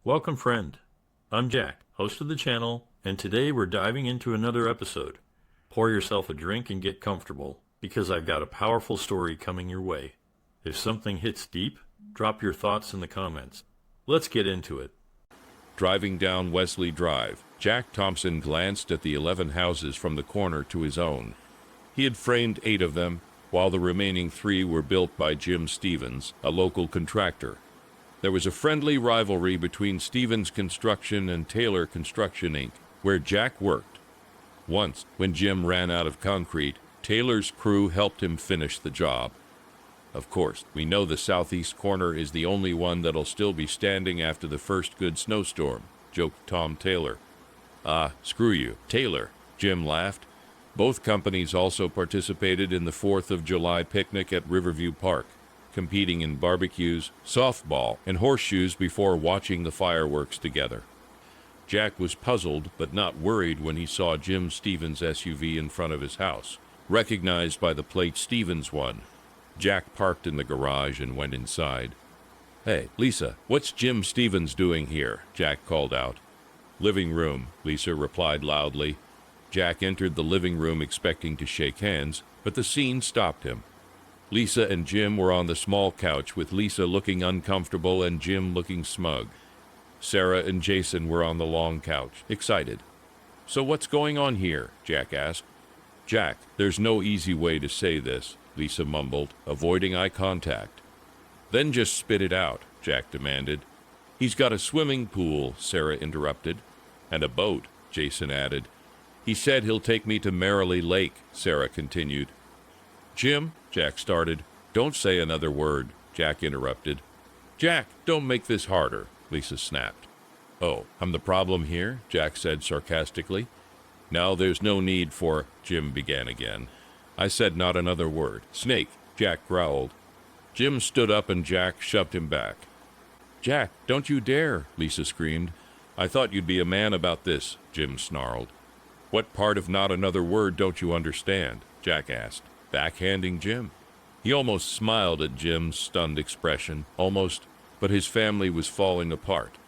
Welcome, friend. I'm Jack, host of the channel, and today we're diving into another episode. Pour yourself a drink and get comfortable, because I've got a powerful story coming your way. If something hits deep, drop your thoughts in the comments. Let's get into it. Driving down Wesley Drive, Jack Thompson glanced at the 11 houses from the corner to his own. He had framed 8 of them, while the remaining 3 were built by Jim Stevens, a local contractor. There was a friendly rivalry between Stevens Construction and Taylor Construction, Inc., where Jack worked. Once, when Jim ran out of concrete, Taylor's crew helped him finish the job. Of course, we know the southeast corner is the only one that'll still be standing after the first good snowstorm, joked Tom Taylor. Screw you, Taylor, Jim laughed. Both companies also participated in the 4th of July picnic at Riverview Park, competing in barbecues, softball, and horseshoes before watching the fireworks together. Jack was puzzled but not worried when he saw Jim Stevens' SUV in front of his house, recognized by the plate Stevens won. Jack parked in the garage and went inside. "Hey, Lisa, what's Jim Stevens doing here?" Jack called out. "Living room," Lisa replied loudly. Jack entered the living room expecting to shake hands, but the scene stopped him. Lisa and Jim were on the small couch, with Lisa looking uncomfortable and Jim looking smug. Sarah and Jason were on the long couch, excited. "So what's going on here?" Jack asked. "Jack, there's no easy way to say this," Lisa mumbled, avoiding eye contact. "Then just spit it out," Jack demanded. "He's got a swimming pool," Sarah interrupted. "And a boat," Jason added. "He said he'll take me to Merrily Lake," Sarah continued. "Jim," Jack started. "Don't say another word," Jack interrupted. "Jack, don't make this harder," Lisa snapped. "Oh, I'm the problem here?" Jack said sarcastically. "No, there's no need for—" Jim began again. "I said not another word. Snake," Jack growled. Jim stood up and Jack shoved him back. "Jack, don't you dare," Lisa screamed. "I thought you'd be a man about this," Jim snarled. "What part of not another word don't you understand?" Jack asked, backhanding Jim. He almost smiled at Jim's stunned expression, but his family was falling apart.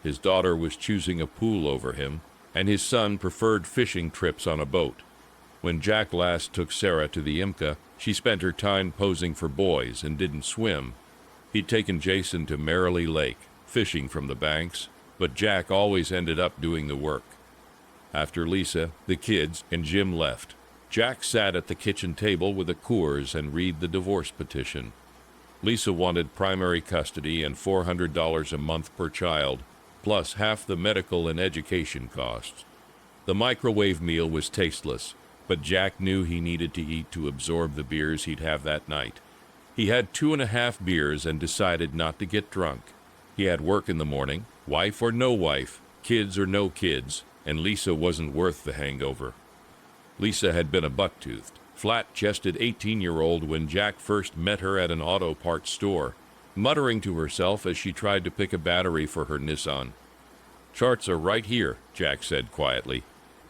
His daughter was choosing a pool over him, and his son preferred fishing trips on a boat. When Jack last took Sarah to the IMCA, she spent her time posing for boys and didn't swim. He'd taken Jason to Merrily Lake, fishing from the banks, but Jack always ended up doing the work. After Lisa, the kids, and Jim left, Jack sat at the kitchen table with a Coors and read the divorce petition. Lisa wanted primary custody and $400 a month per child, plus half the medical and education costs. The microwave meal was tasteless, but Jack knew he needed to eat to absorb the beers he'd have that night. He had 2.5 beers and decided not to get drunk. He had work in the morning, wife or no wife, kids or no kids, and Lisa wasn't worth the hangover. Lisa had been a buck-toothed, flat-chested 18-year-old when Jack first met her at an auto parts store, muttering to herself as she tried to pick a battery for her Nissan. "Charts are right here," Jack said quietly.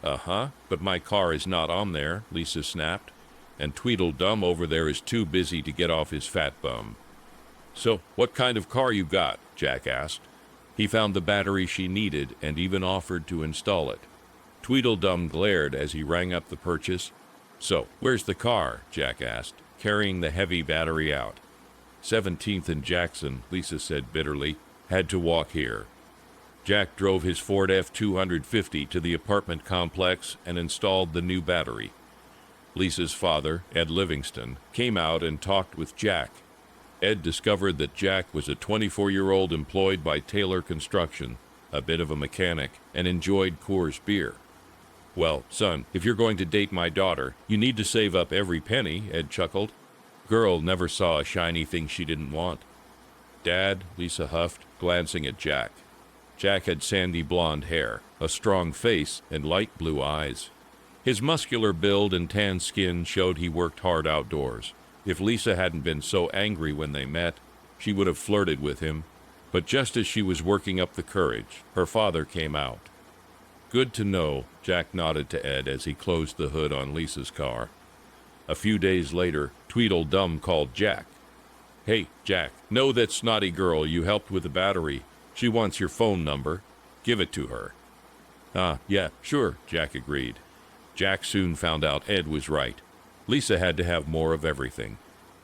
"Uh-huh, but my car is not on there," Lisa snapped, "and Tweedledum over there is too busy to get off his fat bum." "So, what kind of car you got?" Jack asked. He found the battery she needed and even offered to install it. Tweedledum glared as he rang up the purchase. "So, where's the car?" Jack asked, carrying the heavy battery out. 17th and Jackson, Lisa said bitterly, "had to walk here." Jack drove his Ford F-250 to the apartment complex and installed the new battery. Lisa's father, Ed Livingston, came out and talked with Jack. Ed discovered that Jack was a 24-year-old employed by Taylor Construction, a bit of a mechanic, and enjoyed Coors beer. "Well, son, if you're going to date my daughter, you need to save up every penny," Ed chuckled. "Girl never saw a shiny thing she didn't want." "Dad," Lisa huffed, glancing at Jack. Jack had sandy blonde hair, a strong face, and light blue eyes. His muscular build and tan skin showed he worked hard outdoors. If Lisa hadn't been so angry when they met, she would have flirted with him. But just as she was working up the courage, her father came out. "Good to know," Jack nodded to Ed as he closed the hood on Lisa's car. A few days later, Tweedledum called Jack. "Hey, Jack, know that snotty girl you helped with the battery. She wants your phone number. Give it to her." "Ah, yeah, sure," Jack agreed. Jack soon found out Ed was right. Lisa had to have more of everything.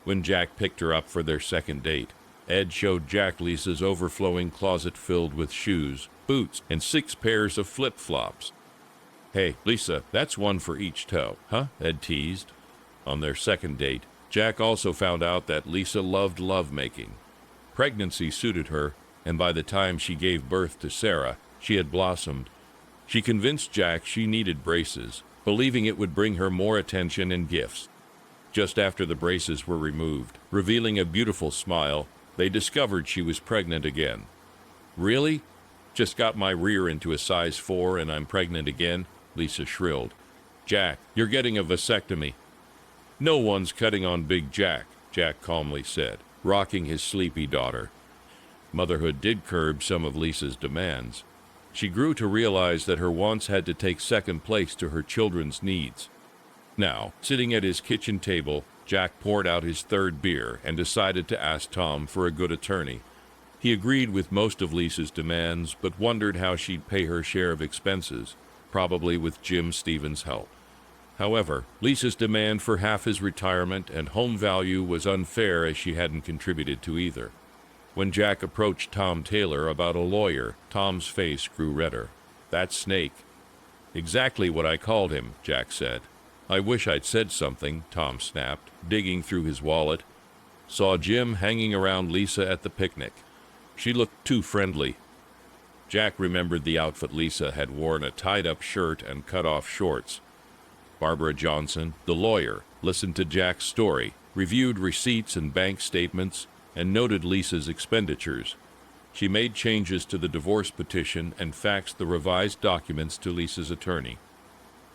When Jack picked her up for their second date, Ed showed Jack Lisa's overflowing closet filled with shoes, boots, and 6 pairs of flip-flops. "Hey, Lisa, that's one for each toe, huh?" Ed teased. On their second date, Jack also found out that Lisa loved lovemaking. Pregnancy suited her, and by the time she gave birth to Sarah, she had blossomed. She convinced Jack she needed braces, believing it would bring her more attention and gifts. Just after the braces were removed, revealing a beautiful smile, they discovered she was pregnant again. "Really? Just got my rear into a size 4 and I'm pregnant again?" Lisa shrilled. "Jack, you're getting a vasectomy." "No one's cutting on Big Jack," Jack calmly said, rocking his sleepy daughter. Motherhood did curb some of Lisa's demands. She grew to realize that her wants had to take second place to her children's needs. Now, sitting at his kitchen table, Jack poured out his 3rd beer and decided to ask Tom for a good attorney. He agreed with most of Lisa's demands, but wondered how she'd pay her share of expenses, probably with Jim Stevens' help. However, Lisa's demand for half his retirement and home value was unfair, as she hadn't contributed to either. When Jack approached Tom Taylor about a lawyer, Tom's face grew redder. "That snake." "Exactly what I called him," Jack said. "I wish I'd said something," Tom snapped, digging through his wallet. "Saw Jim hanging around Lisa at the picnic. She looked too friendly." Jack remembered the outfit Lisa had worn: a tied-up shirt and cut-off shorts. Barbara Johnson, the lawyer, listened to Jack's story, reviewed receipts and bank statements, and noted Lisa's expenditures. She made changes to the divorce petition and faxed the revised documents to Lisa's attorney.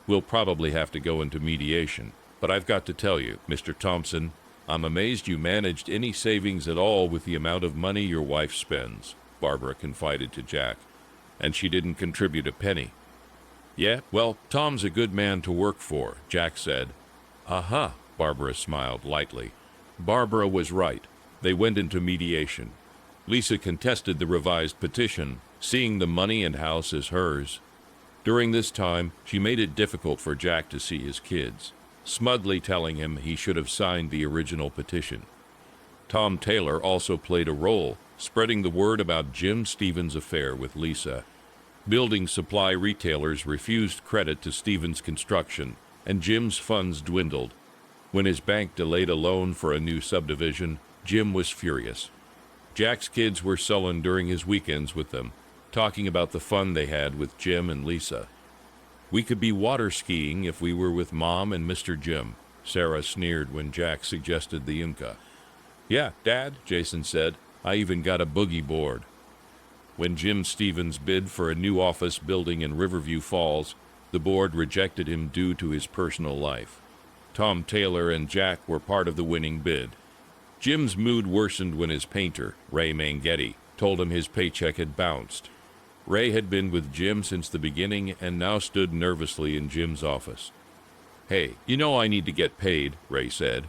"We'll probably have to go into mediation, but I've got to tell you, Mr. Thompson, I'm amazed you managed any savings at all with the amount of money your wife spends," Barbara confided to Jack. "And she didn't contribute a penny." "Yeah, well, Tom's a good man to work for," Jack said. "Aha," Barbara smiled lightly. Barbara was right. They went into mediation. Lisa contested the revised petition, seeing the money and house as hers. During this time, she made it difficult for Jack to see his kids, smugly telling him he should have signed the original petition. Tom Taylor also played a role, spreading the word about Jim Stevens' affair with Lisa. Building supply retailers refused credit to Stevens' construction, and Jim's funds dwindled. When his bank delayed a loan for a new subdivision, Jim was furious. Jack's kids were sullen during his weekends with them, talking about the fun they had with Jim and Lisa. "We could be water skiing if we were with Mom and Mr. Jim," Sarah sneered when Jack suggested the Inca. "Yeah, Dad," Jason said. "I even got a boogie board." When Jim Stevens bid for a new office building in Riverview Falls, the board rejected him due to his personal life. Tom Taylor and Jack were part of the winning bid. Jim's mood worsened when his painter, Ray Mangetti, told him his paycheck had bounced. Ray had been with Jim since the beginning and now stood nervously in Jim's office. "Hey, you know I need to get paid," Ray said.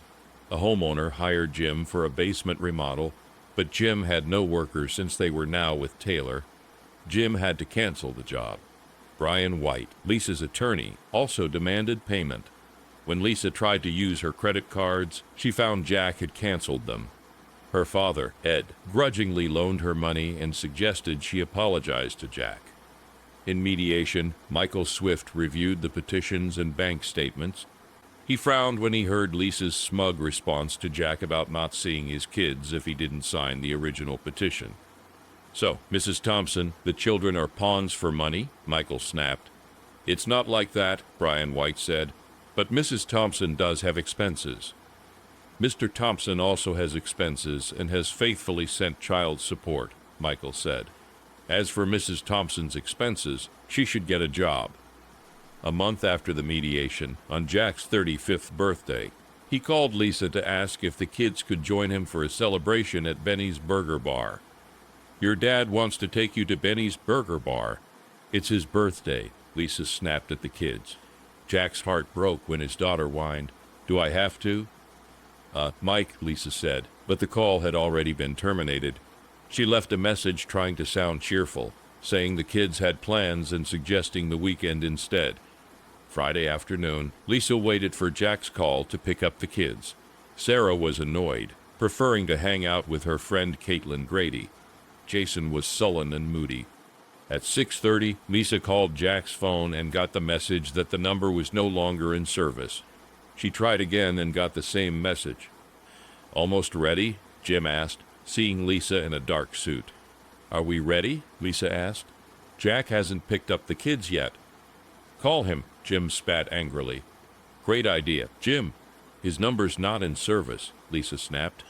A homeowner hired Jim for a basement remodel, but Jim had no workers since they were now with Taylor. Jim had to cancel the job. Brian White, Lisa's attorney, also demanded payment. When Lisa tried to use her credit cards, she found Jack had canceled them. Her father, Ed, grudgingly loaned her money and suggested she apologize to Jack. In mediation, Michael Swift reviewed the petitions and bank statements. He frowned when he heard Lisa's smug response to Jack about not seeing his kids if he didn't sign the original petition. "So, Mrs. Thompson, the children are pawns for money?" Michael snapped. "It's not like that," Brian White said. "But Mrs. Thompson does have expenses." "Mr. Thompson also has expenses and has faithfully sent child support," Michael said. "As for Mrs. Thompson's expenses, she should get a job." A month after the mediation, on Jack's 35th birthday, he called Lisa to ask if the kids could join him for a celebration at Benny's Burger Bar. "Your dad wants to take you to Benny's Burger Bar. It's his birthday," Lisa snapped at the kids. Jack's heart broke when his daughter whined, "Do I have to?" Mike," Lisa said, but the call had already been terminated. She left a message trying to sound cheerful, saying the kids had plans and suggesting the weekend instead. Friday afternoon, Lisa waited for Jack's call to pick up the kids. Sarah was annoyed, preferring to hang out with her friend Caitlin Grady. Jason was sullen and moody. At 6:30, Lisa called Jack's phone and got the message that the number was no longer in service. She tried again and got the same message. "Almost ready?" Jim asked, seeing Lisa in a dark suit. "Are we ready?" Lisa asked. "Jack hasn't picked up the kids yet." "Call him," Jim spat angrily. "Great idea. Jim, his number's not in service," Lisa snapped.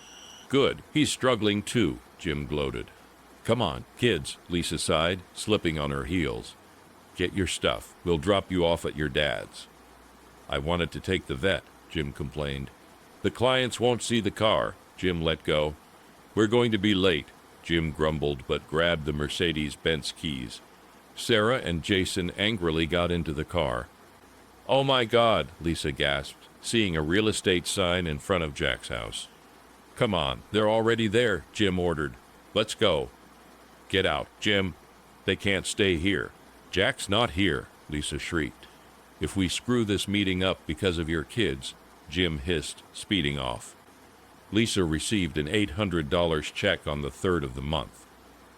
"Good. He's struggling too," Jim gloated. "Come on, kids," Lisa sighed, slipping on her heels. "Get your stuff. We'll drop you off at your dad's." "I wanted to take the vet," Jim complained. "The clients won't see the car," Jim let go. "We're going to be late," Jim grumbled, but grabbed the Mercedes-Benz keys. Sarah and Jason angrily got into the car. "Oh my God," Lisa gasped, seeing a real estate sign in front of Jack's house. "Come on, they're already there," Jim ordered. "Let's go." "Get out, Jim. They can't stay here." "Jack's not here," Lisa shrieked. "If we screw this meeting up because of your kids," Jim hissed, speeding off. Lisa received an $800 check on the 3rd of the month.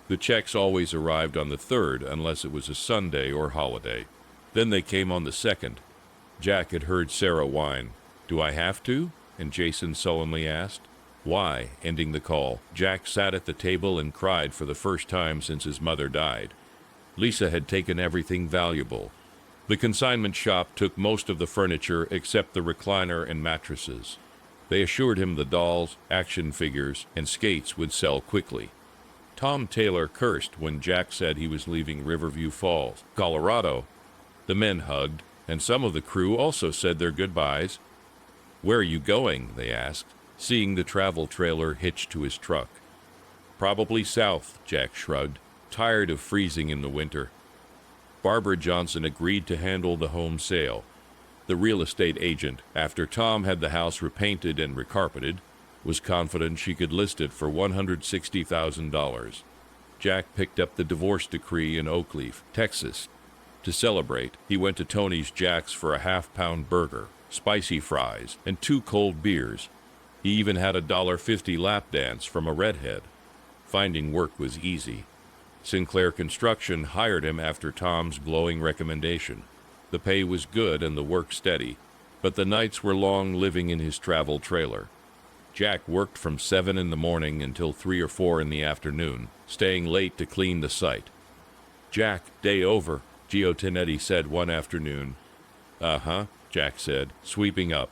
The checks always arrived on the 3rd unless it was a Sunday or holiday. Then they came on the 2nd. Jack had heard Sarah whine. "Do I have to?" And Jason sullenly asked. "Why?" Ending the call, Jack sat at the table and cried for the first time since his mother died. Lisa had taken everything valuable. The consignment shop took most of the furniture except the recliner and mattresses. They assured him the dolls, action figures, and skates would sell quickly. Tom Taylor cursed when Jack said he was leaving Riverview Falls, Colorado. The men hugged, and some of the crew also said their goodbyes. "Where are you going?" they asked, seeing the travel trailer hitched to his truck. "Probably south," Jack shrugged, tired of freezing in the winter. Barbara Johnson agreed to handle the home sale. The real estate agent, after Tom had the house repainted and recarpeted, was confident she could list it for $160,000. Jack picked up the divorce decree in Oakleaf, Texas. To celebrate, he went to Tony's Jack's for a half-pound burger, spicy fries, and 2 cold beers. He even had a $1.50 lap dance from a redhead. Finding work was easy. Sinclair Construction hired him after Tom's glowing recommendation. The pay was good and the work steady, but the nights were long living in his travel trailer. Jack worked from 7 in the morning until 3 or 4 in the afternoon, staying late to clean the site. "Jack, day over," Gio Tinetti said one afternoon. "Uh-huh," Jack said, sweeping up.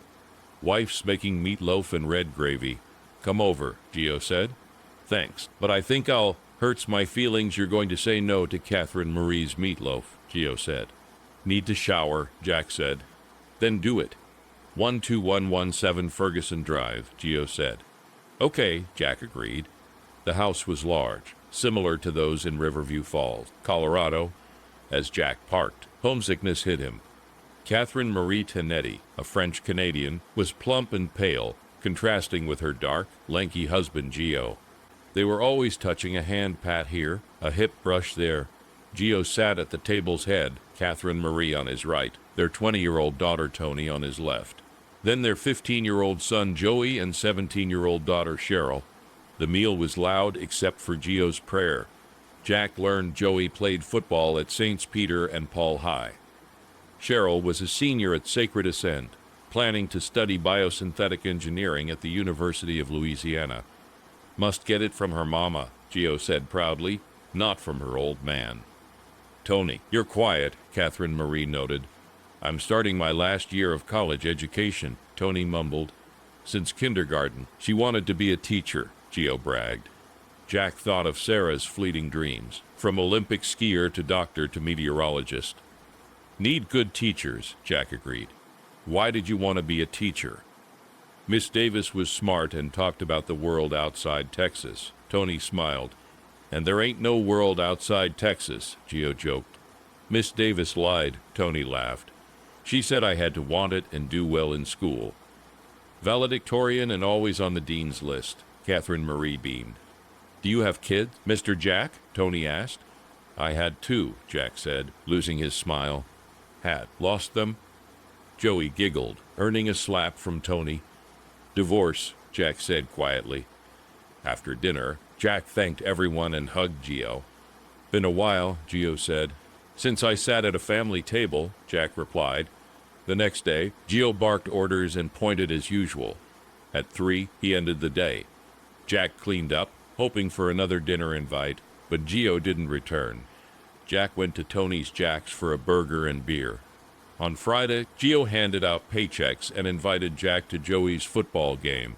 "Wife's making meatloaf and red gravy." "Come over," Gio said. "Thanks, but I think I'll..." "Hurts my feelings you're going to say no to Catherine Marie's meatloaf," Gio said. "Need to shower," Jack said. "Then do it." 12117 Ferguson Drive, Gio said. "Okay," Jack agreed. The house was large, similar to those in Riverview Falls, Colorado. As Jack parked, homesickness hit him. Catherine Marie Tinetti, a French-Canadian, was plump and pale, contrasting with her dark, lanky husband Gio. They were always touching a hand pat here, a hip brush there. Gio sat at the table's head, Catherine Marie on his right, their 20-year-old daughter Tony on his left. Then their 15-year-old son Joey and 17-year-old daughter Cheryl. The meal was loud except for Gio's prayer. Jack learned Joey played football at Saints Peter and Paul High. Cheryl was a senior at Sacred Ascent, planning to study biosynthetic engineering at the University of Louisiana. "Must get it from her mama," Gio said proudly, "not from her old man." "Tony, you're quiet," Catherine Marie noted. "I'm starting my last year of college education," Tony mumbled. Since kindergarten, she wanted to be a teacher, Gio bragged. Jack thought of Sarah's fleeting dreams, from Olympic skier to doctor to meteorologist. "Need good teachers," Jack agreed. "Why did you want to be a teacher?" Miss Davis was smart and talked about the world outside Texas. Tony smiled. "And there ain't no world outside Texas," Gio joked. "Miss Davis lied," Tony laughed. "She said I had to want it and do well in school." "Valedictorian and always on the dean's list," Catherine Marie beamed. Do you have kids, Mr. Jack? Tony asked. I had two, Jack said, losing his smile. Had lost them? Joey giggled, earning a slap from Tony. Divorce, Jack said quietly. After dinner, Jack thanked everyone and hugged Gio. Been a while, Gio said. Since I sat at a family table, Jack replied. The next day, Gio barked orders and pointed as usual. At 3, he ended the day. Jack cleaned up, hoping for another dinner invite, but Gio didn't return. Jack went to Tony's Jack's for a burger and beer. On Friday, Gio handed out paychecks and invited Jack to Joey's football game.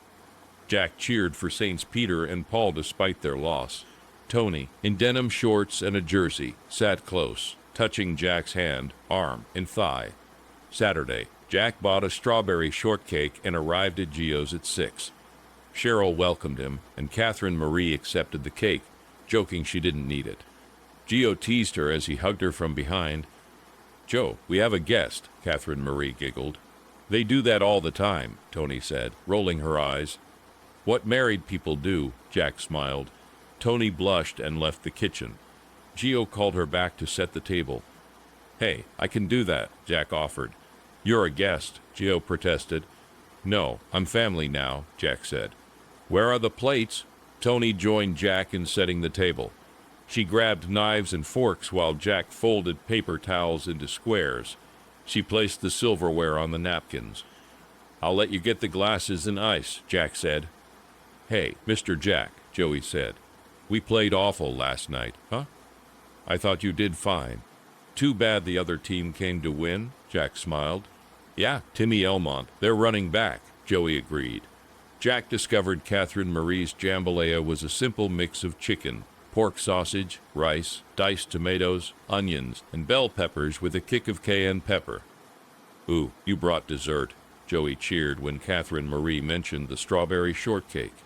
Jack cheered for Saints Peter and Paul despite their loss. Tony, in denim shorts and a jersey, sat close, touching Jack's hand, arm, and thigh. Saturday, Jack bought a strawberry shortcake and arrived at Gio's at 6. Cheryl welcomed him, and Catherine Marie accepted the cake, joking she didn't need it. Gio teased her as he hugged her from behind. Joe, we have a guest, Catherine Marie giggled. They do that all the time, Tony said, rolling her eyes. What married people do, Jack smiled. Tony blushed and left the kitchen. Gio called her back to set the table. Hey, I can do that, Jack offered. You're a guest, Gio protested. No, I'm family now, Jack said. Where are the plates? Tony joined Jack in setting the table. She grabbed knives and forks while Jack folded paper towels into squares. She placed the silverware on the napkins. I'll let you get the glasses and ice, Jack said. Hey, Mr. Jack, Joey said. We played awful last night, huh? I thought you did fine. Too bad the other team came to win, Jack smiled. Yeah, Timmy Elmont, they're running back, Joey agreed. Jack discovered Catherine Marie's jambalaya was a simple mix of chicken, pork sausage, rice, diced tomatoes, onions, and bell peppers with a kick of cayenne pepper. Ooh, you brought dessert, Joey cheered when Catherine Marie mentioned the strawberry shortcake.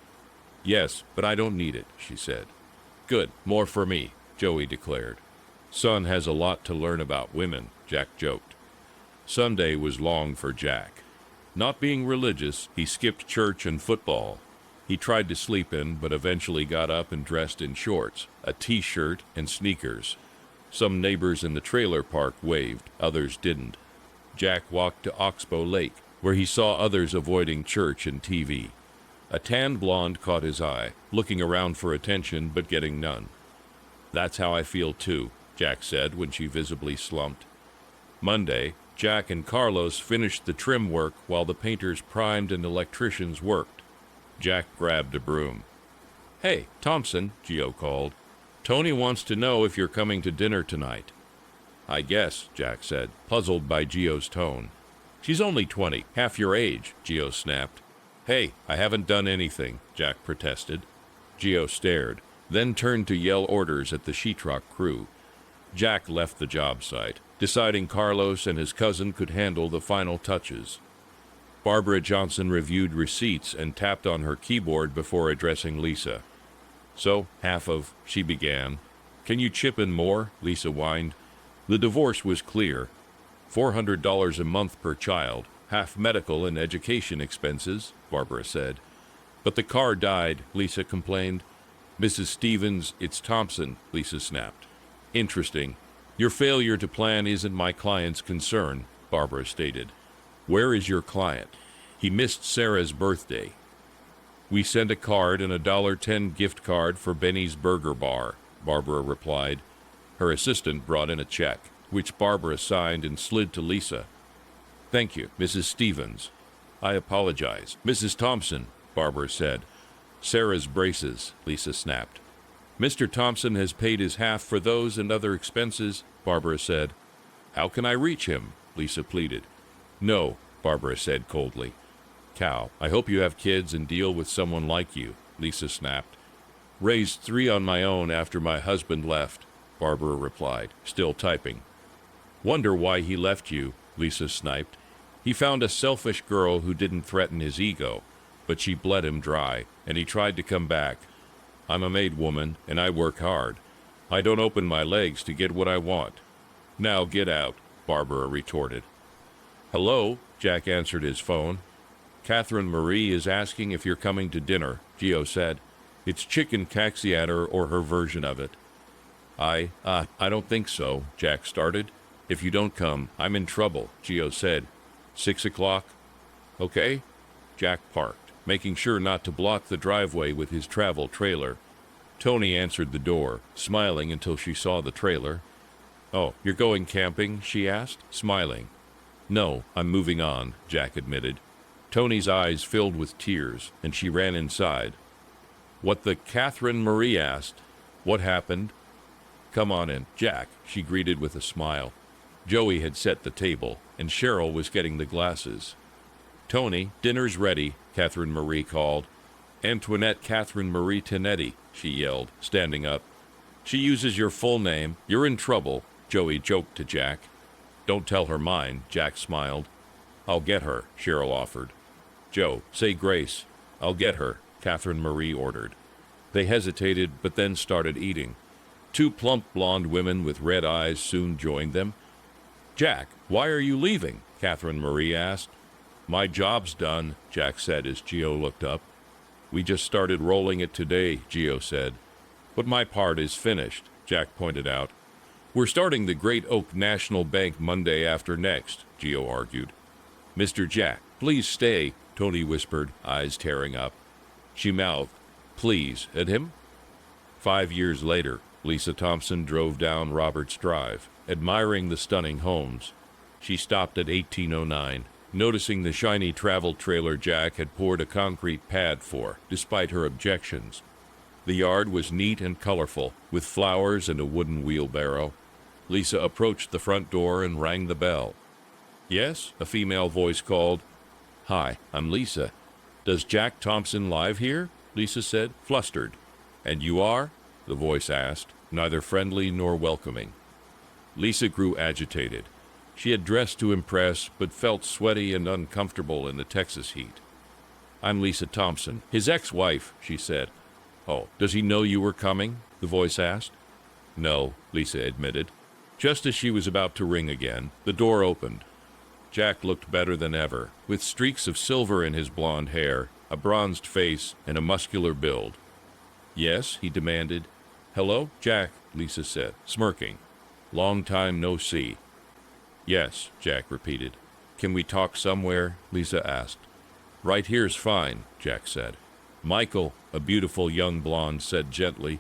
Yes, but I don't need it, she said. Good, more for me, Joey declared. Son has a lot to learn about women, Jack joked. Sunday was long for Jack. Not being religious, he skipped church and football. He tried to sleep in, but eventually got up and dressed in shorts, a t-shirt, and sneakers. Some neighbors in the trailer park waved, others didn't. Jack walked to Oxbow Lake, where he saw others avoiding church and TV. A tanned blonde caught his eye, looking around for attention but getting none. That's how I feel too, Jack said when she visibly slumped. Monday, Jack and Carlos finished the trim work while the painters primed and electricians worked. Jack grabbed a broom. Hey, Thompson, Gio called. Tony wants to know if you're coming to dinner tonight. I guess, Jack said, puzzled by Gio's tone. She's only 20, half your age, Gio snapped. Hey, I haven't done anything, Jack protested. Gio stared, then turned to yell orders at the sheetrock crew. Jack left the job site, deciding Carlos and his cousin could handle the final touches. Barbara Johnson reviewed receipts and tapped on her keyboard before addressing Lisa. So, she began. Can you chip in more? Lisa whined. The divorce was clear. $400 a month per child, half medical and education expenses, Barbara said. But the car died, Lisa complained. Mrs. Stevens, it's Thompson, Lisa snapped. Interesting. Your failure to plan isn't my client's concern, Barbara stated. Where is your client? He missed Sarah's birthday. We sent a card and a $1.10 gift card for Benny's Burger Bar, Barbara replied. Her assistant brought in a check, which Barbara signed and slid to Lisa. Thank you, Mrs. Stevens. I apologize. Mrs. Thompson, Barbara said. Sarah's braces, Lisa snapped. Mr. Thompson has paid his half for those and other expenses, Barbara said. How can I reach him? Lisa pleaded. No, Barbara said coldly. Cal, I hope you have kids and deal with someone like you, Lisa snapped. Raised 3 on my own after my husband left, Barbara replied, still typing. Wonder why he left you, Lisa sniped. He found a selfish girl who didn't threaten his ego, but she bled him dry, and he tried to come back. I'm a made woman, and I work hard. I don't open my legs to get what I want. Now get out, Barbara retorted. Hello, Jack answered his phone. Catherine Marie is asking if you're coming to dinner, Gio said. It's chicken caxiator or her version of it. I don't think so, Jack started. If you don't come, I'm in trouble, Gio said. 6 o'clock? Okay. Jack parked, making sure not to block the driveway with his travel trailer. Tony answered the door, smiling until she saw the trailer. Oh, you're going camping? She asked, smiling. No, I'm moving on, Jack admitted. Tony's eyes filled with tears, and she ran inside. What the Catherine Marie asked. What happened? Come on in, Jack, she greeted with a smile. Joey had set the table, and Cheryl was getting the glasses. Tony, dinner's ready, Catherine Marie called. Antoinette Catherine Marie Tenetti, she yelled, standing up. She uses your full name. You're in trouble, Joey joked to Jack. Don't tell her mine, Jack smiled. I'll get her, Cheryl offered. Joe, say grace. I'll get her, Catherine Marie ordered. They hesitated, but then started eating. 2 plump blonde women with red eyes soon joined them. Jack, why are you leaving? Catherine Marie asked. My job's done, Jack said as Gio looked up. We just started rolling it today, Gio said. But my part is finished, Jack pointed out. We're starting the Great Oak National Bank Monday after next, Gio argued. Mr. Jack, please stay, Tony whispered, eyes tearing up. She mouthed, please, at him? 5 years later, Lisa Thompson drove down Roberts Drive, admiring the stunning homes. She stopped at 1809, noticing the shiny travel trailer Jack had poured a concrete pad for, despite her objections. The yard was neat and colorful, with flowers and a wooden wheelbarrow. Lisa approached the front door and rang the bell. Yes, a female voice called. Hi, I'm Lisa. Does Jack Thompson live here? Lisa said, flustered. And you are? The voice asked, neither friendly nor welcoming. Lisa grew agitated. She had dressed to impress, but felt sweaty and uncomfortable in the Texas heat. I'm Lisa Thompson, his ex-wife, she said. Oh, does he know you were coming? The voice asked. No, Lisa admitted. Just as she was about to ring again, the door opened. Jack looked better than ever, with streaks of silver in his blonde hair, a bronzed face, and a muscular build. Yes, he demanded. Hello, Jack, Lisa said, smirking. Long time no see. Yes, Jack repeated. Can we talk somewhere? Lisa asked. Right here's fine, Jack said. Michael, a beautiful young blonde, said gently.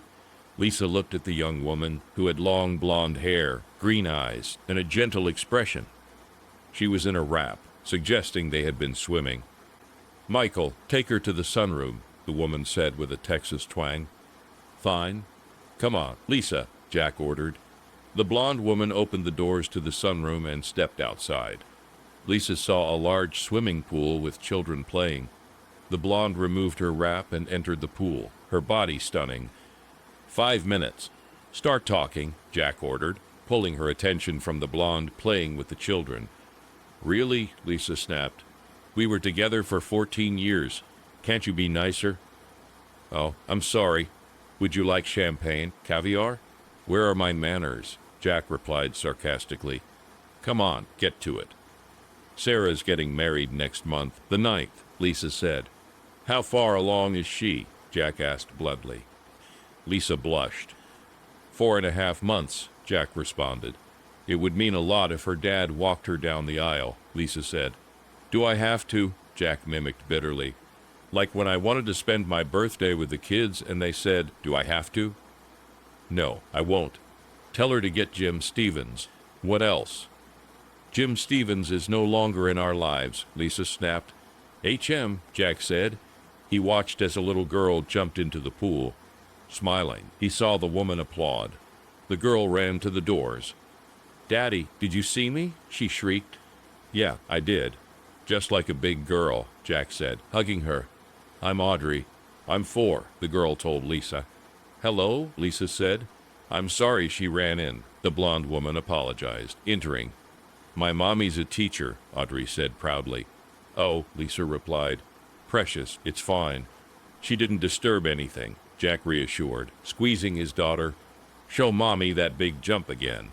Lisa looked at the young woman, who had long blonde hair, green eyes, and a gentle expression. She was in a wrap, suggesting they had been swimming. Michael, take her to the sunroom, the woman said with a Texas twang. Fine. Come on, Lisa, Jack ordered. The blonde woman opened the doors to the sunroom and stepped outside. Lisa saw a large swimming pool with children playing. The blonde removed her wrap and entered the pool, her body stunning. 5 minutes. Start talking, Jack ordered, pulling her attention from the blonde playing with the children. Really? Lisa snapped. We were together for 14 years. Can't you be nicer? Oh, I'm sorry. Would you like champagne? Caviar? Where are my manners? Jack replied sarcastically. Come on, get to it. Sarah's getting married next month, the 9th, Lisa said. How far along is she? Jack asked bluntly. Lisa blushed. 4.5 months, Jack responded. It would mean a lot if her dad walked her down the aisle, Lisa said. Do I have to? Jack mimicked bitterly. Like when I wanted to spend my birthday with the kids and they said, do I have to? No, I won't. Tell her to get Jim Stevens. What else? Jim Stevens is no longer in our lives, Lisa snapped. HM, Jack said. He watched as a little girl jumped into the pool. Smiling, he saw the woman applaud. The girl ran to the doors. Daddy, did you see me? She shrieked. Yeah, I did. Just like a big girl, Jack said, hugging her. I'm Audrey. I'm 4, the girl told Lisa. Hello, Lisa said. I'm sorry she ran in, the blonde woman apologized, entering. My mommy's a teacher, Audrey said proudly. Oh, Lisa replied. Precious, it's fine. She didn't disturb anything, Jack reassured, squeezing his daughter. Show Mommy that big jump again.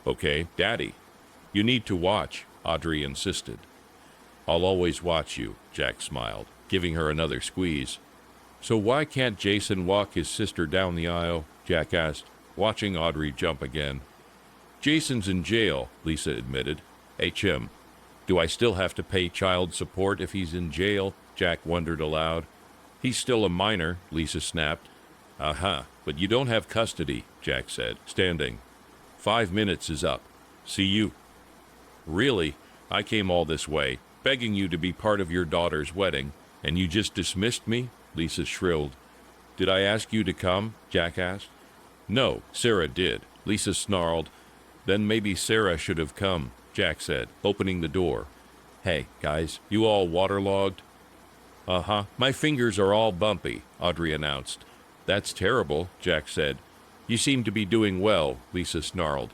Okay, Daddy. You need to watch, Audrey insisted. I'll always watch you, Jack smiled, giving her another squeeze. So why can't Jason walk his sister down the aisle? Jack asked, watching Audrey jump again. Jason's in jail, Lisa admitted. HM. Do I still have to pay child support if he's in jail? Jack wondered aloud. He's still a minor, Lisa snapped. Aha, but you don't have custody, Jack said, standing. 5 minutes is up. See you. Really? I came all this way, begging you to be part of your daughter's wedding, and you just dismissed me? Lisa shrilled. Did I ask you to come? Jack asked. No, Sarah did, Lisa snarled. Then maybe Sarah should have come, Jack said, opening the door. Hey, guys, you all waterlogged? Uh-huh, my fingers are all bumpy, Audrey announced. That's terrible, Jack said. You seem to be doing well, Lisa snarled.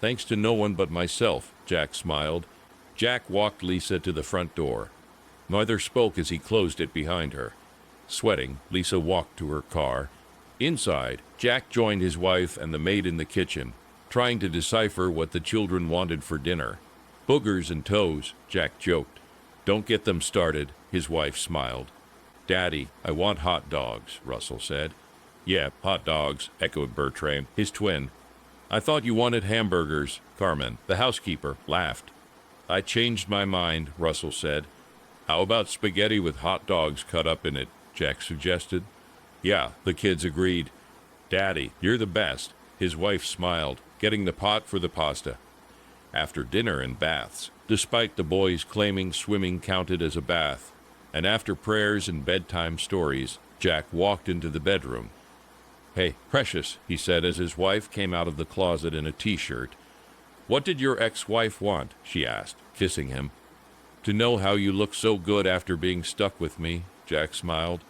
Thanks to no one but myself, Jack smiled. Jack walked Lisa to the front door. Neither spoke as he closed it behind her. Sweating, Lisa walked to her car. Inside, Jack joined his wife and the maid in the kitchen, trying to decipher what the children wanted for dinner. Boogers and toes, Jack joked. Don't get them started, his wife smiled. Daddy, I want hot dogs, Russell said. Yeah, hot dogs, echoed Bertram, his twin. I thought you wanted hamburgers, Carmen, the housekeeper, laughed. I changed my mind, Russell said. How about spaghetti with hot dogs cut up in it, Jack suggested. Yeah, the kids agreed. Daddy, you're the best, his wife smiled, getting the pot for the pasta. After dinner and baths, despite the boys claiming swimming counted as a bath, and after prayers and bedtime stories, Jack walked into the bedroom. Hey, Precious, he said as his wife came out of the closet in a t-shirt. What did your ex-wife want? She asked, kissing him. To know how you look so good after being stuck with me, Jack smiled.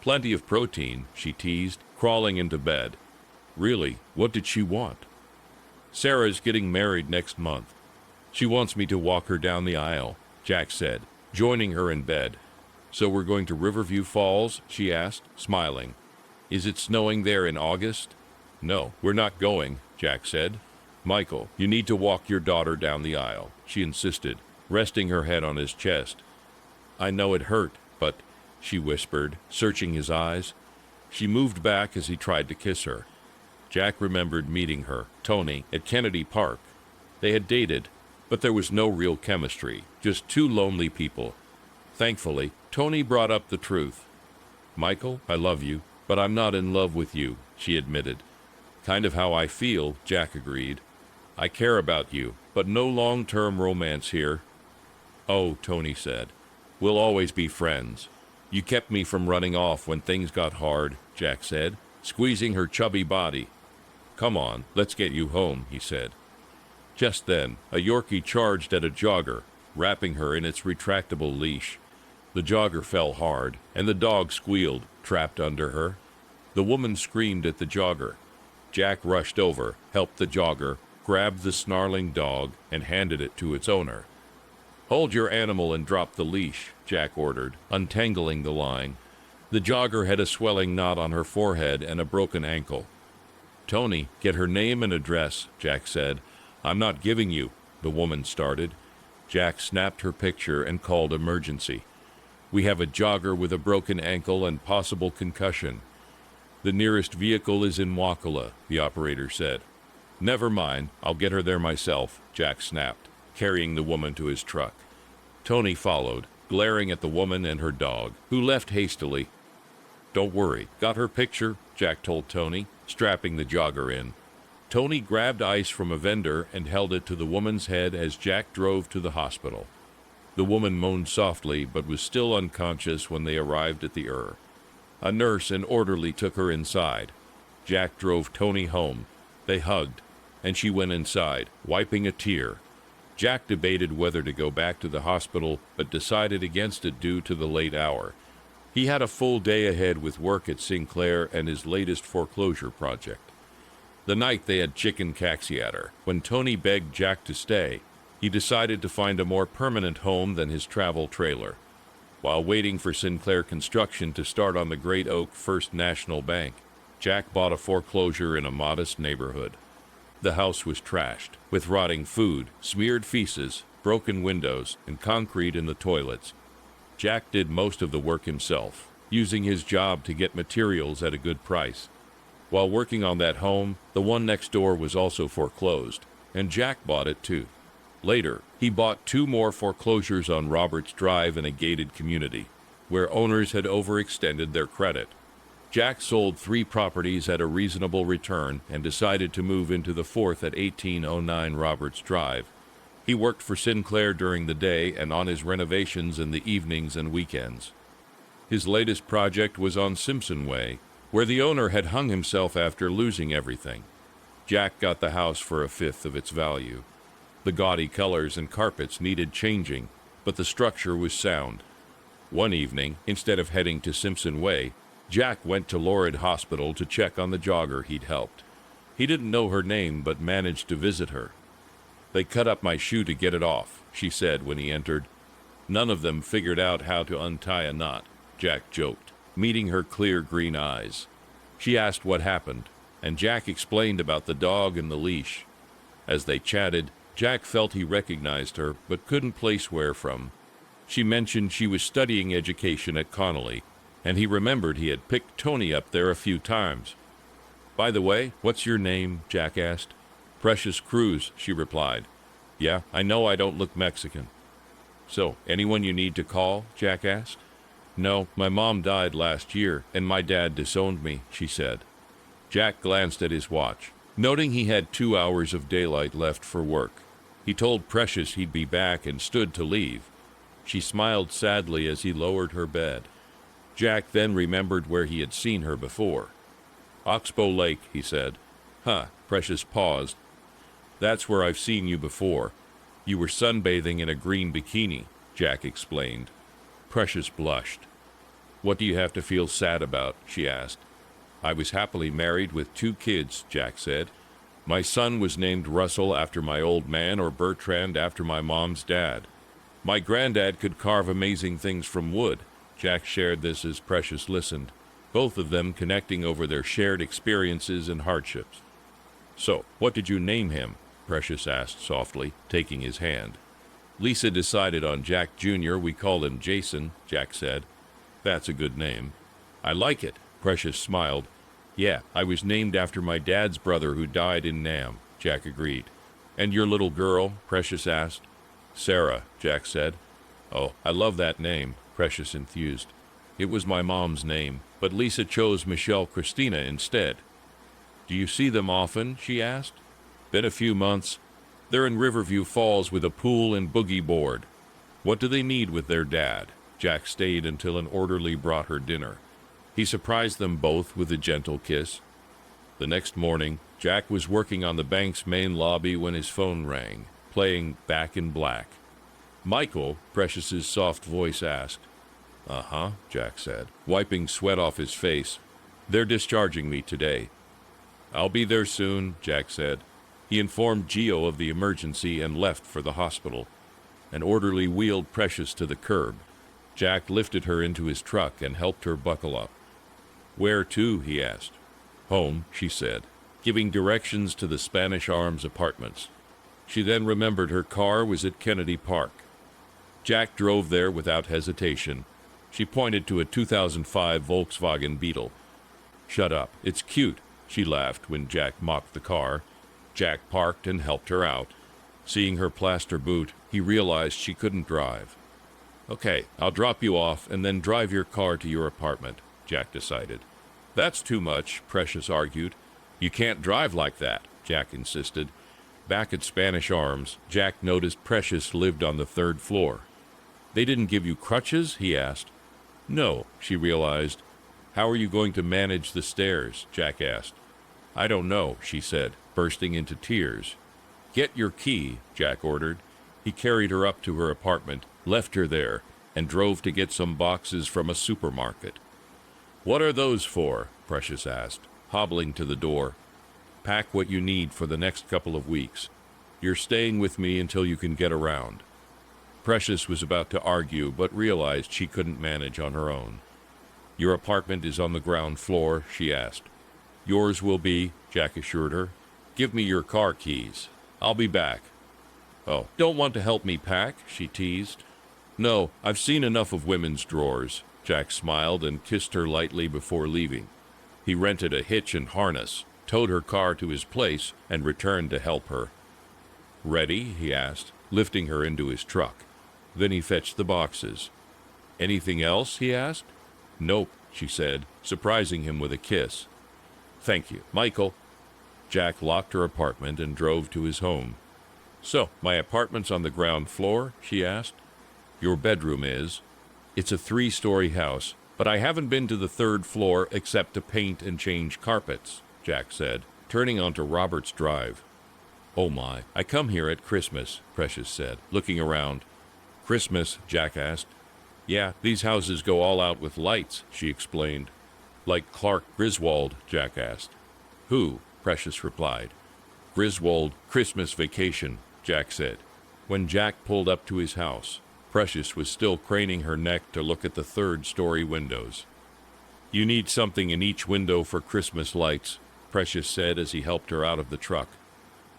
Plenty of protein, she teased, crawling into bed. Really, what did she want? Sarah's getting married next month. She wants me to walk her down the aisle, Jack said, joining her in bed. So we're going to Riverview Falls? She asked, smiling. Is it snowing there in August? No, we're not going, Jack said. Michael, you need to walk your daughter down the aisle, she insisted, resting her head on his chest. I know it hurt, but, she whispered, searching his eyes. She moved back as he tried to kiss her. Jack remembered meeting her, Tony, at Kennedy Park. They had dated, but there was no real chemistry, just two lonely people. Thankfully, Tony brought up the truth. Michael, I love you, but I'm not in love with you, she admitted. Kind of how I feel, Jack agreed. I care about you, but no long-term romance here. Oh, Tony said. We'll always be friends. You kept me from running off when things got hard, Jack said, squeezing her chubby body. Come on, let's get you home, he said. Just then, a Yorkie charged at a jogger, wrapping her in its retractable leash. The jogger fell hard, and the dog squealed, trapped under her. The woman screamed at the jogger. Jack rushed over, helped the jogger, grabbed the snarling dog, and handed it to its owner. Hold your animal and drop the leash, Jack ordered, untangling the line. The jogger had a swelling knot on her forehead and a broken ankle. Tony, get her name and address, Jack said. I'm not giving you, the woman started. Jack snapped her picture and called emergency. We have a jogger with a broken ankle and possible concussion. The nearest vehicle is in Wakala, the operator said. Never mind, I'll get her there myself, Jack snapped, carrying the woman to his truck. Tony followed, glaring at the woman and her dog, who left hastily. Don't worry, got her picture, Jack told Tony, strapping the jogger in. Tony grabbed ice from a vendor and held it to the woman's head as Jack drove to the hospital. The woman moaned softly but was still unconscious when they arrived at the ER. A nurse and orderly took her inside. Jack drove Tony home. They hugged, and she went inside, wiping a tear. Jack debated whether to go back to the hospital, but decided against it due to the late hour. He had a full day ahead with work at Sinclair and his latest foreclosure project. The night they had chicken caxiator, when Tony begged Jack to stay, he decided to find a more permanent home than his travel trailer. While waiting for Sinclair Construction to start on the Great Oak First National Bank, Jack bought a foreclosure in a modest neighborhood. The house was trashed, with rotting food, smeared feces, broken windows, and concrete in the toilets. Jack did most of the work himself, using his job to get materials at a good price. While working on that home, the one next door was also foreclosed, and Jack bought it too. Later, he bought 2 more foreclosures on Roberts Drive in a gated community, where owners had overextended their credit. Jack sold 3 properties at a reasonable return and decided to move into the 4th at 1809 Roberts Drive. He worked for Sinclair during the day and on his renovations in the evenings and weekends. His latest project was on Simpson Way, where the owner had hung himself after losing everything. Jack got the house for 1/5 of its value. The gaudy colors and carpets needed changing, but the structure was sound. One evening, instead of heading to Simpson Way, Jack went to Lorad Hospital to check on the jogger he'd helped. He didn't know her name, but managed to visit her. "They cut up my shoe to get it off," she said when he entered. "None of them figured out how to untie a knot," Jack joked, meeting her clear green eyes. She asked what happened, and Jack explained about the dog and the leash. As they chatted, Jack felt he recognized her, but couldn't place where from. She mentioned she was studying education at Connolly, and he remembered he had picked Tony up there a few times. "By the way, what's your name?" Jack asked. "Precious Cruz," she replied. "Yeah, I know I don't look Mexican." "So, anyone you need to call?" Jack asked. "No, my mom died last year, and my dad disowned me," she said. Jack glanced at his watch, noting he had 2 hours of daylight left for work. He told Precious he'd be back and stood to leave. She smiled sadly as he lowered her bed. Jack then remembered where he had seen her before. "Oxbow Lake," he said. "Huh," Precious paused. "That's where I've seen you before. You were sunbathing in a green bikini," Jack explained. Precious blushed. "What do you have to feel sad about?" she asked. "I was happily married with 2 kids," Jack said. "My son was named Russell after my old man or Bertrand after my mom's dad. My granddad could carve amazing things from wood." Jack shared this as Precious listened, both of them connecting over their shared experiences and hardships. "So, what did you name him?" Precious asked softly, taking his hand. "Lisa decided on Jack Jr. We called him Jason," Jack said. "That's a good name." "I like it," Precious smiled. "Yeah, I was named after my dad's brother who died in Nam," Jack agreed. "And your little girl?" Precious asked. "Sarah," Jack said. "Oh, I love that name," Precious enthused. "It was my mom's name, but Lisa chose Michelle Christina instead." "Do you see them often?" she asked. "Been a few months. They're in Riverview Falls with a pool and boogie board." "What do they need with their dad?" Jack stayed until an orderly brought her dinner. He surprised them both with a gentle kiss. The next morning, Jack was working on the bank's main lobby when his phone rang, playing Back in Black. "Michael?" Precious's soft voice asked. "Uh-huh," Jack said, wiping sweat off his face. "They're discharging me today." "I'll be there soon," Jack said. He informed Gio of the emergency and left for the hospital. An orderly wheeled Precious to the curb. Jack lifted her into his truck and helped her buckle up. "Where to?" he asked. "Home," she said, giving directions to the Spanish Arms apartments. She then remembered her car was at Kennedy Park. Jack drove there without hesitation. She pointed to a 2005 Volkswagen Beetle. "Shut up, it's cute," she laughed when Jack mocked the car. Jack parked and helped her out. Seeing her plaster boot, he realized she couldn't drive. "Okay, I'll drop you off and then drive your car to your apartment," Jack decided. "That's too much," Precious argued. "You can't drive like that," Jack insisted. Back at Spanish Arms, Jack noticed Precious lived on the 3rd floor. "They didn't give you crutches?" he asked. "No," she realized. "How are you going to manage the stairs?" Jack asked. "I don't know," she said, bursting into tears. "Get your key," Jack ordered. He carried her up to her apartment, left her there, and drove to get some boxes from a supermarket. "What are those for?" Precious asked, hobbling to the door. "Pack what you need for the next couple of weeks. You're staying with me until you can get around." Precious was about to argue, but realized she couldn't manage on her own. "Your apartment is on the ground floor?" she asked. "Yours will be," Jack assured her. "Give me your car keys. I'll be back." "Oh, don't want to help me pack?" she teased. "No, I've seen enough of women's drawers," Jack smiled and kissed her lightly before leaving. He rented a hitch and harness, towed her car to his place, and returned to help her. "Ready?" he asked, lifting her into his truck. Then he fetched the boxes. "Anything else?" he asked. "Nope," she said, surprising him with a kiss. "Thank you, Michael." Jack locked her apartment and drove to his home. "So, my apartment's on the ground floor?" she asked. "Your bedroom is." "It's a 3-story house, but I haven't been to the 3rd floor except to paint and change carpets," Jack said, turning onto Robert's Drive. "Oh my, I come here at Christmas," Precious said, looking around. "Christmas?" Jack asked. "Yeah, these houses go all out with lights," she explained. "Like Clark Griswold?" Jack asked. "Who?" Precious replied. "Griswold Christmas Vacation," Jack said. When Jack pulled up to his house, Precious was still craning her neck to look at the 3rd-story windows. "You need something in each window for Christmas lights," Precious said as he helped her out of the truck.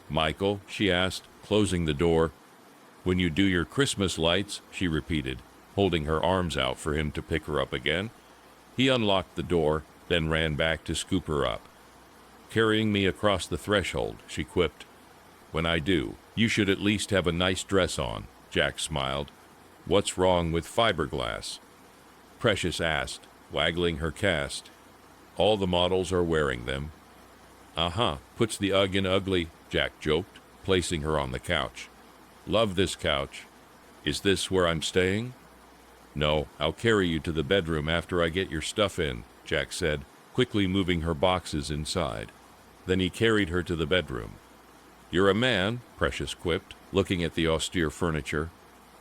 "Michael?" she asked, closing the door. "When you do your Christmas lights," she repeated, holding her arms out for him to pick her up again. He unlocked the door, then ran back to scoop her up. "Carrying me across the threshold," she quipped. "When I do, you should at least have a nice dress on," Jack smiled. "What's wrong with fiberglass?" Precious asked, waggling her cast. "All the models are wearing them." "Uh-huh, puts the UGG in ugly," Jack joked, placing her on the couch. "Love this couch. Is this where I'm staying?" "No, I'll carry you to the bedroom after I get your stuff in," Jack said, quickly moving her boxes inside. Then he carried her to the bedroom. "You're a man," Precious quipped, looking at the austere furniture.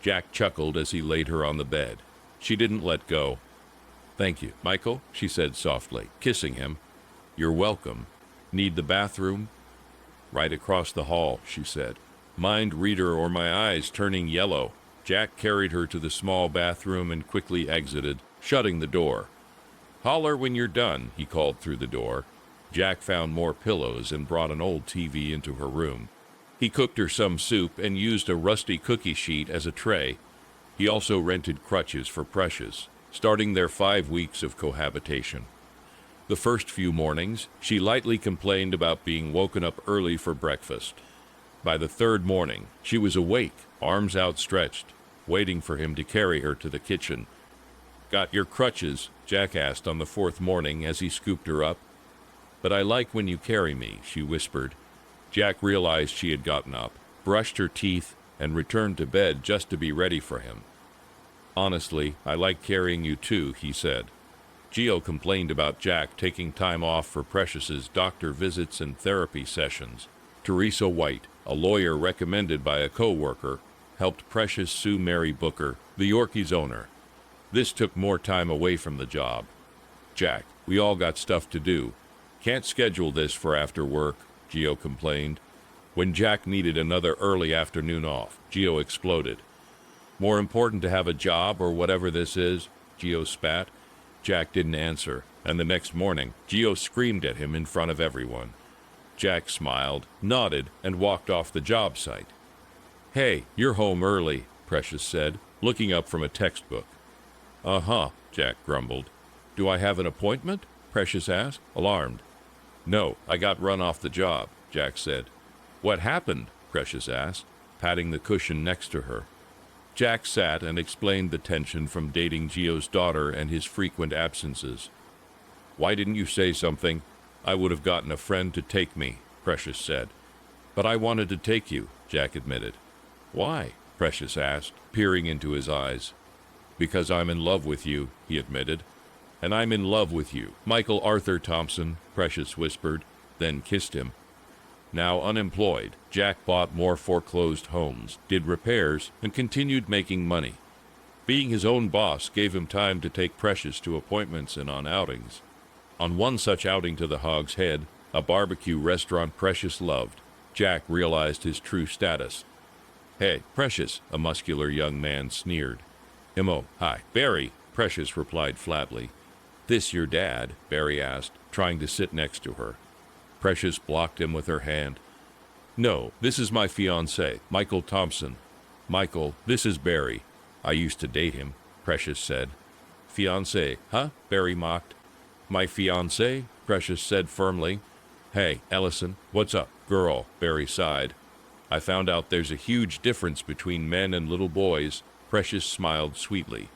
Jack chuckled as he laid her on the bed. She didn't let go. "Thank you, Michael," she said softly, kissing him. "You're welcome. Need the bathroom?" "Right across the hall," she said. Mind reader or my eyes turning yellow, Jack carried her to the small bathroom and quickly exited, shutting the door. "Holler when you're done," he called through the door. Jack found more pillows and brought an old TV into her room. He cooked her some soup and used a rusty cookie sheet as a tray. He also rented crutches for Precious, starting their 5 weeks of cohabitation. The first few mornings, she lightly complained about being woken up early for breakfast. By the 3rd morning, she was awake, arms outstretched, waiting for him to carry her to the kitchen. "Got your crutches?" Jack asked on the 4th morning as he scooped her up. "But I like when you carry me," she whispered. Jack realized she had gotten up, brushed her teeth, and returned to bed just to be ready for him. "Honestly, I like carrying you too," he said. Gio complained about Jack taking time off for Precious's doctor visits and therapy sessions. Teresa White, a lawyer recommended by a co-worker, helped Precious sue Mary Booker, the Yorkie's owner. This took more time away from the job. "Jack, we all got stuff to do. Can't schedule this for after work," Gio complained. When Jack needed another early afternoon off, Gio exploded. "More important to have a job or whatever this is," Gio spat. Jack didn't answer, and the next morning, Gio screamed at him in front of everyone. Jack smiled, nodded, and walked off the job site. "Hey, you're home early," Precious said, looking up from a textbook. "Uh-huh," Jack grumbled. "Do I have an appointment?" Precious asked, alarmed. "No, I got run off the job," Jack said. "What happened?" Precious asked, patting the cushion next to her. Jack sat and explained the tension from dating Gio's daughter and his frequent absences. "Why didn't you say something? I would have gotten a friend to take me," Precious said. "But I wanted to take you," Jack admitted. "Why?" Precious asked, peering into his eyes. "Because I'm in love with you," he admitted. "And I'm in love with you, Michael Arthur Thompson," Precious whispered, then kissed him. Now unemployed, Jack bought more foreclosed homes, did repairs, and continued making money. Being his own boss gave him time to take Precious to appointments and on outings. On one such outing to the Hog's Head, a barbecue restaurant Precious loved, Jack realized his true status. "Hey, Precious," a muscular young man sneered. "M.O. Hi, Barry," Precious replied flatly. "This your dad?" Barry asked, trying to sit next to her. Precious blocked him with her hand. "No, this is my fiancé, Michael Thompson. Michael, this is Barry. I used to date him," Precious said. Fiancé, huh? Barry mocked. My fiancé? Precious said firmly. Hey, Ellison, what's up, girl? Barry sighed. I found out there's a huge difference between men and little boys. Precious smiled sweetly.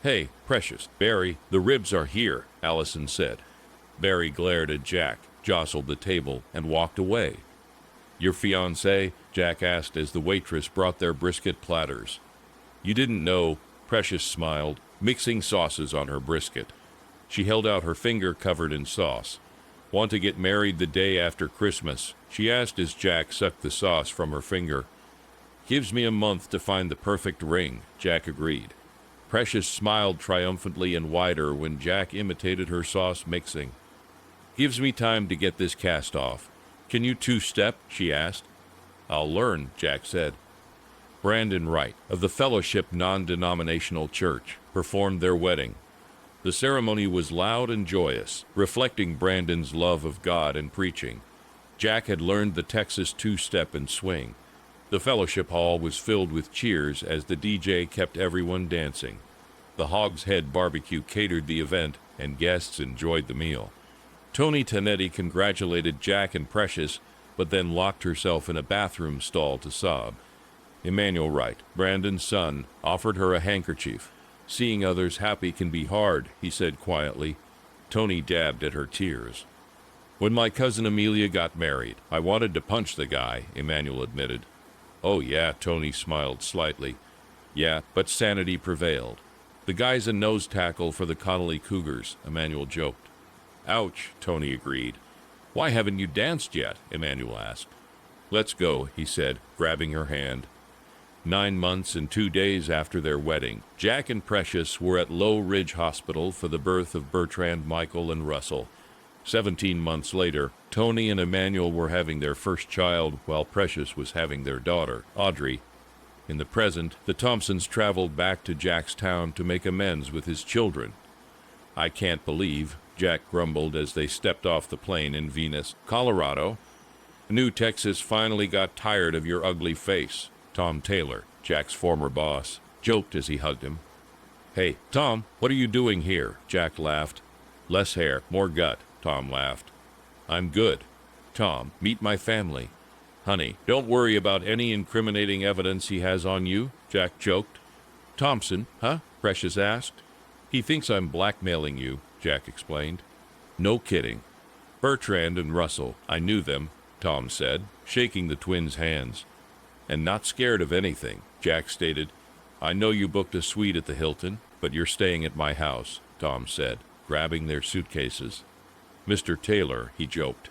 Hey, Precious, Barry, the ribs are here, Allison said. Barry glared at Jack, jostled the table, and walked away. Your fiancé? Jack asked as the waitress brought their brisket platters. You didn't know, Precious smiled, mixing sauces on her brisket. She held out her finger covered in sauce. Want to get married the day after Christmas? She asked as Jack sucked the sauce from her finger. Gives me a month to find the perfect ring, Jack agreed. Precious smiled triumphantly and wider when Jack imitated her sauce mixing. Gives me time to get this cast off. Can you two-step? She asked. I'll learn, Jack said. Brandon Wright, of the Fellowship Non-Denominational Church, performed their wedding. The ceremony was loud and joyous, reflecting Brandon's love of God and preaching. Jack had learned the Texas two-step and swing. The fellowship hall was filled with cheers as the DJ kept everyone dancing. The Hog's Head barbecue catered the event, and guests enjoyed the meal. Tony Tanetti congratulated Jack and Precious, but then locked herself in a bathroom stall to sob. Emmanuel Wright, Brandon's son, offered her a handkerchief. Seeing others happy can be hard, he said quietly. Tony dabbed at her tears. When my cousin Amelia got married, I wanted to punch the guy, Emmanuel admitted. Oh yeah, Tony smiled slightly. Yeah, but sanity prevailed. The guy's a nose tackle for the Connolly Cougars, Emmanuel joked. Ouch, Tony agreed. Why haven't you danced yet? Emmanuel asked. Let's go, he said, grabbing her hand. 9 months and 2 days after their wedding, Jack and Precious were at Low Ridge Hospital for the birth of Bertrand, Michael, and Russell. 17 months later, Tony and Emmanuel were having their first child, while Precious was having their daughter, Audrey. In the present, the Thompsons traveled back to Jack's town to make amends with his children. I can't believe, Jack grumbled as they stepped off the plane in Venus, Colorado. New Texas finally got tired of your ugly face. Tom Taylor, Jack's former boss, joked as he hugged him. Hey, Tom, what are you doing here? Jack laughed. Less hair, more gut, Tom laughed. I'm good. Tom, meet my family. Honey, don't worry about any incriminating evidence he has on you, Jack joked. Thompson, huh? Precious asked. He thinks I'm blackmailing you, Jack explained. No kidding. Bertrand and Russell, I knew them, Tom said, shaking the twins' hands. And not scared of anything, Jack stated. I know you booked a suite at the Hilton, but you're staying at my house, Tom said, grabbing their suitcases. Mr. Taylor, he joked.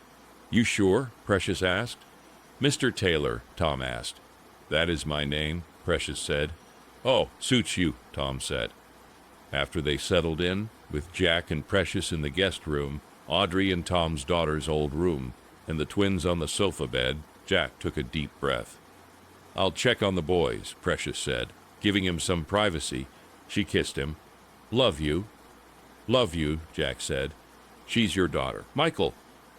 You sure? Precious asked. Mr. Taylor, Tom asked. That is my name, Precious said. Oh, suits you, Tom said. After they settled in, with Jack and Precious in the guest room, Audrey in Tom's daughter's old room, and the twins on the sofa bed, Jack took a deep breath. I'll check on the boys, Precious said, giving him some privacy. She kissed him. Love you. Love you, Jack said. She's your daughter. Michael,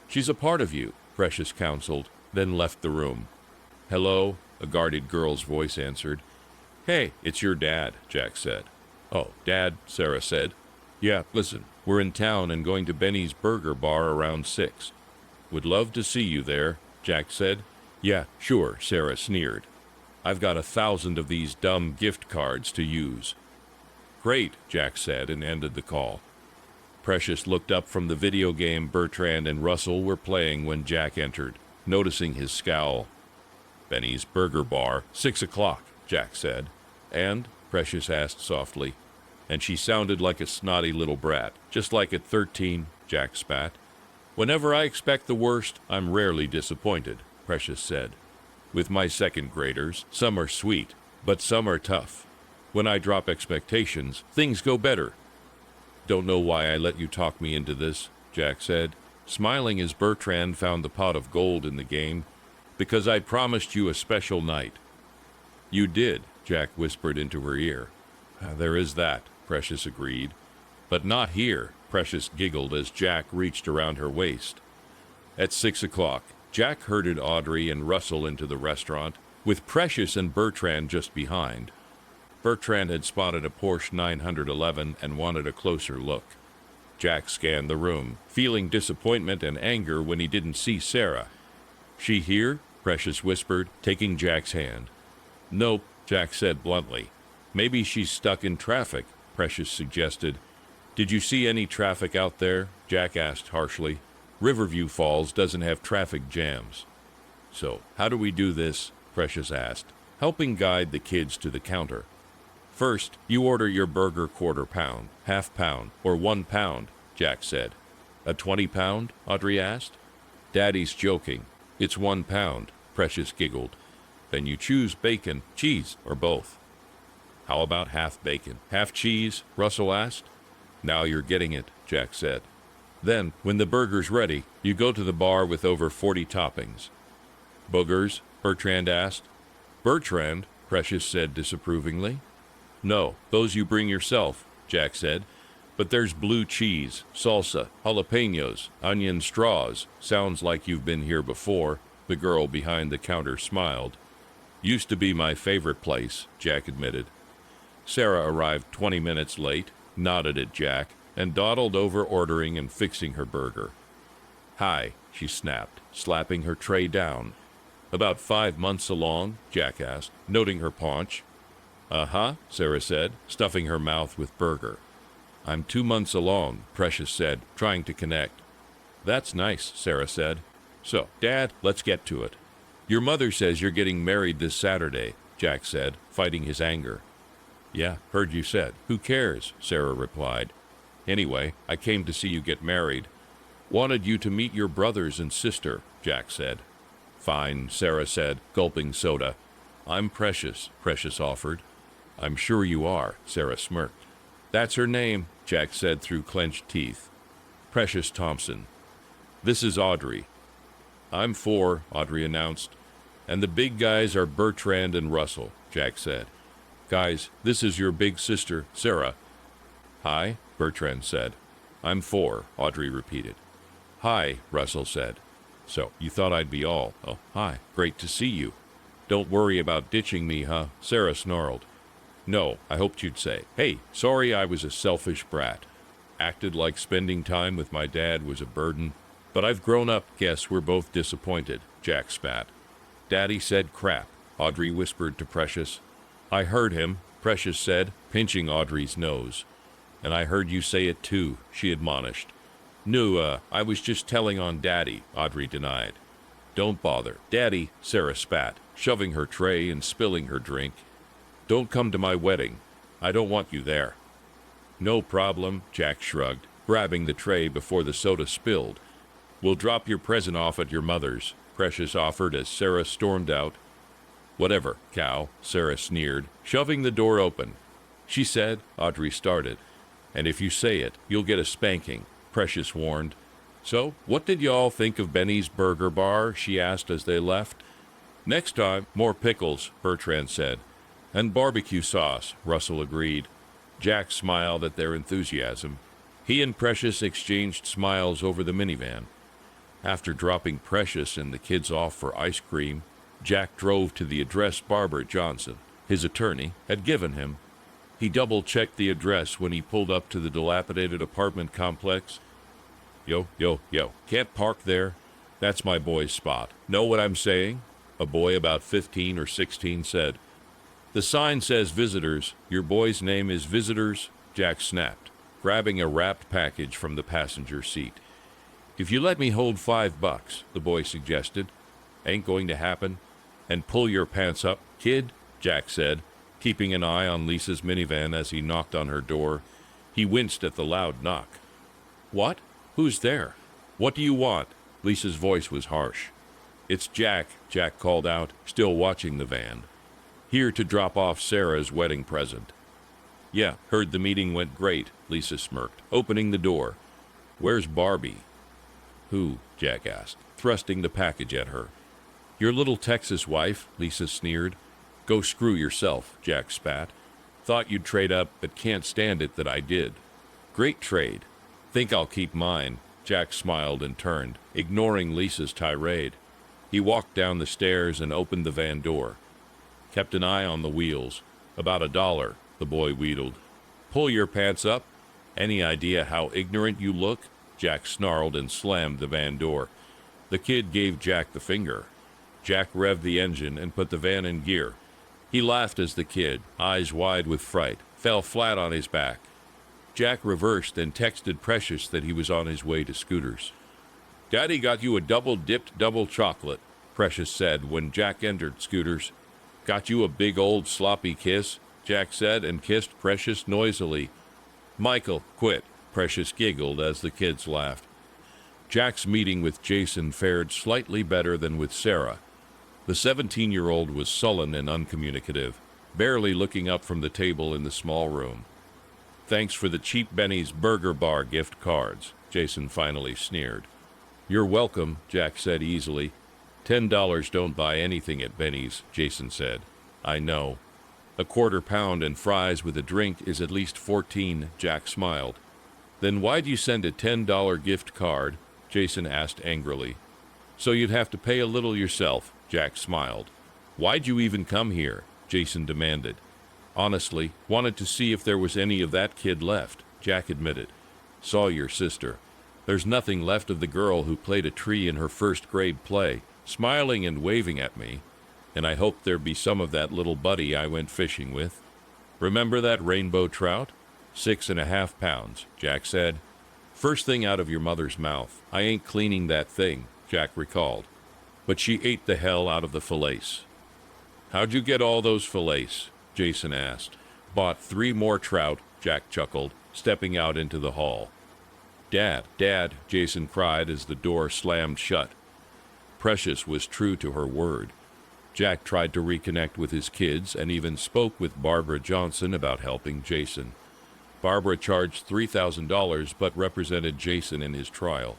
she's a part of you, Precious counseled, then left the room. Hello, a guarded girl's voice answered. Hey, it's your dad, Jack said. Oh, Dad, Sarah said. Yeah, listen, we're in town and going to Benny's Burger Bar around 6. Would love to see you there, Jack said. Yeah, sure, Sarah sneered. I've got 1,000 of these dumb gift cards to use. Great, Jack said and ended the call. Precious looked up from the video game Bertrand and Russell were playing when Jack entered, noticing his scowl. Benny's Burger Bar, 6 o'clock, Jack said. And? Precious asked softly. And she sounded like a snotty little brat, just like at 13, Jack spat. Whenever I expect the worst, I'm rarely disappointed, Precious said. With my second graders, some are sweet, but some are tough. When I drop expectations, things go better. Don't know why I let you talk me into this, Jack said, smiling as Bertrand found the pot of gold in the game. Because I promised you a special night. You did, Jack whispered into her ear. There is that, Precious agreed. But not here, Precious giggled as Jack reached around her waist. At 6 o'clock, Jack herded Audrey and Russell into the restaurant, with Precious and Bertrand just behind. Bertrand had spotted a Porsche 911 and wanted a closer look. Jack scanned the room, feeling disappointment and anger when he didn't see Sarah. "She here?" Precious whispered, taking Jack's hand. "Nope," Jack said bluntly. "Maybe she's stuck in traffic," Precious suggested. "Did you see any traffic out there?" Jack asked harshly. "Riverview Falls doesn't have traffic jams." "So, how do we do this?" Precious asked, helping guide the kids to the counter. "First, you order your burger quarter pound, half pound, or 1 pound," Jack said. "A 20-pound?" Audrey asked. "Daddy's joking. It's 1 pound," Precious giggled. "Then you choose bacon, cheese, or both." "How about half bacon, half cheese?" Russell asked. "Now you're getting it," Jack said. "Then, when the burger's ready, you go to the bar with over 40 toppings." "Boogers?" Bertrand asked. "Bertrand?" Precious said disapprovingly. "No, those you bring yourself," Jack said. "But there's blue cheese, salsa, jalapenos, onion straws. Sounds like you've been here before." The girl behind the counter smiled. "Used to be my favorite place," Jack admitted. Sarah arrived 20 minutes late, nodded at Jack, and dawdled over ordering and fixing her burger. "Hi," she snapped, slapping her tray down. "About 5 months along?" Jack asked, noting her paunch. "Uh-huh," Sarah said, stuffing her mouth with burger. "I'm 2 months along," Precious said, trying to connect. "That's nice," Sarah said. "So, Dad, let's get to it." "Your mother says you're getting married this Saturday," Jack said, fighting his anger. "Yeah, heard you said. Who cares?" Sarah replied. "Anyway, I came to see you get married." "Wanted you to meet your brothers and sister," Jack said. "Fine," Sarah said, gulping soda. "I'm Precious," Precious offered. "I'm sure you are," Sarah smirked. "That's her name," Jack said through clenched teeth. "Precious Thompson. This is Audrey." "I'm 4," Audrey announced. "And the big guys are Bertrand and Russell," Jack said. "Guys, this is your big sister, Sarah." "Hi," Bertrand said. "I'm 4," Audrey repeated. "Hi," Russell said. "So, you thought I'd be all. Oh, hi, great to see you." "Don't worry about ditching me, huh?" Sarah snarled. "No, I hoped you'd say, 'Hey, sorry I was a selfish brat. Acted like spending time with my dad was a burden. But I've grown up. Guess we're both disappointed," Jack spat. "Daddy said crap," Audrey whispered to Precious. "I heard him," Precious said, pinching Audrey's nose. "And I heard you say it too," she admonished. "No, I was just telling on Daddy," Audrey denied. "Don't bother. Daddy," Sarah spat, shoving her tray and spilling her drink. "Don't come to my wedding. I don't want you there." "No problem," Jack shrugged, grabbing the tray before the soda spilled. "We'll drop your present off at your mother's," Precious offered as Sarah stormed out. "Whatever, cow," Sarah sneered, shoving the door open. "She said," Audrey started. "And if you say it, you'll get a spanking," Precious warned. "So, what did y'all think of Benny's Burger Bar?" she asked as they left. "Next time, more pickles," Bertrand said. "And barbecue sauce," Russell agreed. Jack smiled at their enthusiasm. He and Precious exchanged smiles over the minivan. After dropping Precious and the kids off for ice cream, Jack drove to the address Barbara Johnson, his attorney, had given him. He double-checked the address when he pulled up to the dilapidated apartment complex. Yo, can't park there. That's my boy's spot. Know what I'm saying?" A boy about 15 or 16 said. "The sign says visitors. Your boy's name is Visitors," Jack snapped, grabbing a wrapped package from the passenger seat. "If you let me hold $5, the boy suggested. "Ain't going to happen." "And pull your pants up, kid," Jack said, keeping an eye on Lisa's minivan as he knocked on her door. He winced at the loud knock. "What? Who's there?" "What do you want?" Lisa's voice was harsh. "It's Jack," Jack called out, still watching the van. "Here to drop off Sarah's wedding present." "Yeah, heard the meeting went great," Lisa smirked, opening the door. "Where's Barbie?" "Who?" Jack asked, thrusting the package at her. "Your little Texas wife," Lisa sneered. "Go screw yourself," Jack spat. "Thought you'd trade up, but can't stand it that I did." "Great trade. Think I'll keep mine." Jack smiled and turned, ignoring Lisa's tirade. He walked down the stairs and opened the van door. Kept an eye on the wheels. About $1, the boy wheedled. Pull your pants up. Any idea how ignorant you look? Jack snarled and slammed the van door. The kid gave Jack the finger. Jack revved the engine and put the van in gear. He laughed as the kid, eyes wide with fright, fell flat on his back. Jack reversed and texted Precious that he was on his way to Scooters. Daddy got you a double-dipped double chocolate, Precious said when Jack entered Scooters. Got you a big old sloppy kiss, Jack said, and kissed Precious noisily. Michael, quit, Precious giggled as the kids laughed. Jack's meeting with Jason fared slightly better than with Sarah. The 17-year-old was sullen and uncommunicative, barely looking up from the table in the small room. Thanks for the cheap Benny's Burger Bar gift cards, Jason finally sneered. You're welcome, Jack said easily. $10 don't buy anything at Benny's, Jason said. I know. A quarter pound and fries with a drink is at least $14, Jack smiled. Then why'd you send a $10 gift card? Jason asked angrily. So you'd have to pay a little yourself, Jack smiled. Why'd you even come here? Jason demanded. Honestly, wanted to see if there was any of that kid left, Jack admitted. Saw your sister. There's nothing left of the girl who played a tree in her first grade play, smiling and waving at me, and I hoped there'd be some of that little buddy I went fishing with. Remember that rainbow trout? 6.5 pounds, Jack said. First thing out of your mother's mouth. I ain't cleaning that thing, Jack recalled. But she ate the hell out of the fillets. How'd you get all those fillets? Jason asked. Bought 3 more trout, Jack chuckled, stepping out into the hall. Dad, Dad, Jason cried as the door slammed shut. Precious was true to her word. Jack tried to reconnect with his kids and even spoke with Barbara Johnson about helping Jason. Barbara charged $3,000 but represented Jason in his trial.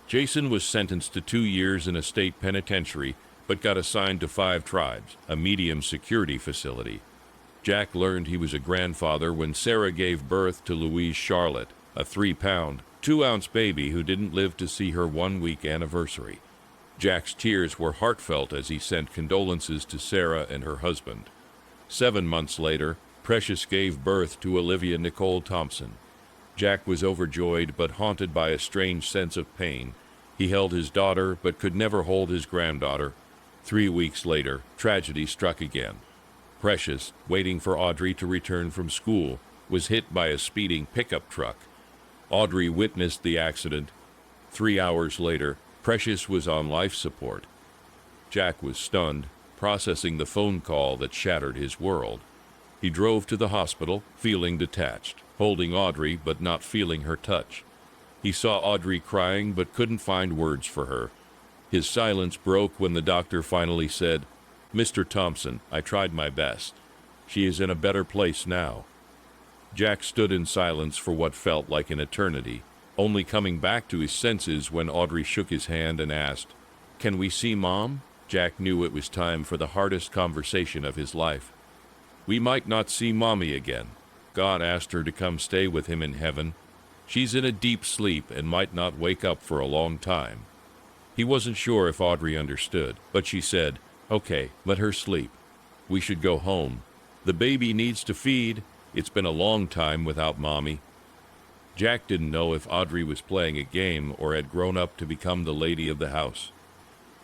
Jason was sentenced to 2 years in a state penitentiary but got assigned to 5 tribes, a medium security facility. Jack learned he was a grandfather when Sarah gave birth to Louise Charlotte, a 3-pound, 2-ounce baby who didn't live to see her 1-week anniversary. Jack's tears were heartfelt as he sent condolences to Sarah and her husband. 7 months later, Precious gave birth to Olivia Nicole Thompson. Jack was overjoyed but haunted by a strange sense of pain. He held his daughter but could never hold his granddaughter. 3 weeks later, tragedy struck again. Precious, waiting for Audrey to return from school, was hit by a speeding pickup truck. Audrey witnessed the accident. 3 hours later, Precious was on life support. Jack was stunned, processing the phone call that shattered his world. He drove to the hospital, feeling detached, holding Audrey but not feeling her touch. He saw Audrey crying but couldn't find words for her. His silence broke when the doctor finally said, Mr. Thompson, I tried my best. She is in a better place now. Jack stood in silence for what felt like an eternity, only coming back to his senses when Audrey shook his hand and asked, Can we see Mom? Jack knew it was time for the hardest conversation of his life. We might not see Mommy again. God asked her to come stay with him in heaven. She's in a deep sleep and might not wake up for a long time. He wasn't sure if Audrey understood, but she said, Okay, let her sleep. We should go home. The baby needs to feed. It's been a long time without Mommy. Jack didn't know if Audrey was playing a game or had grown up to become the lady of the house.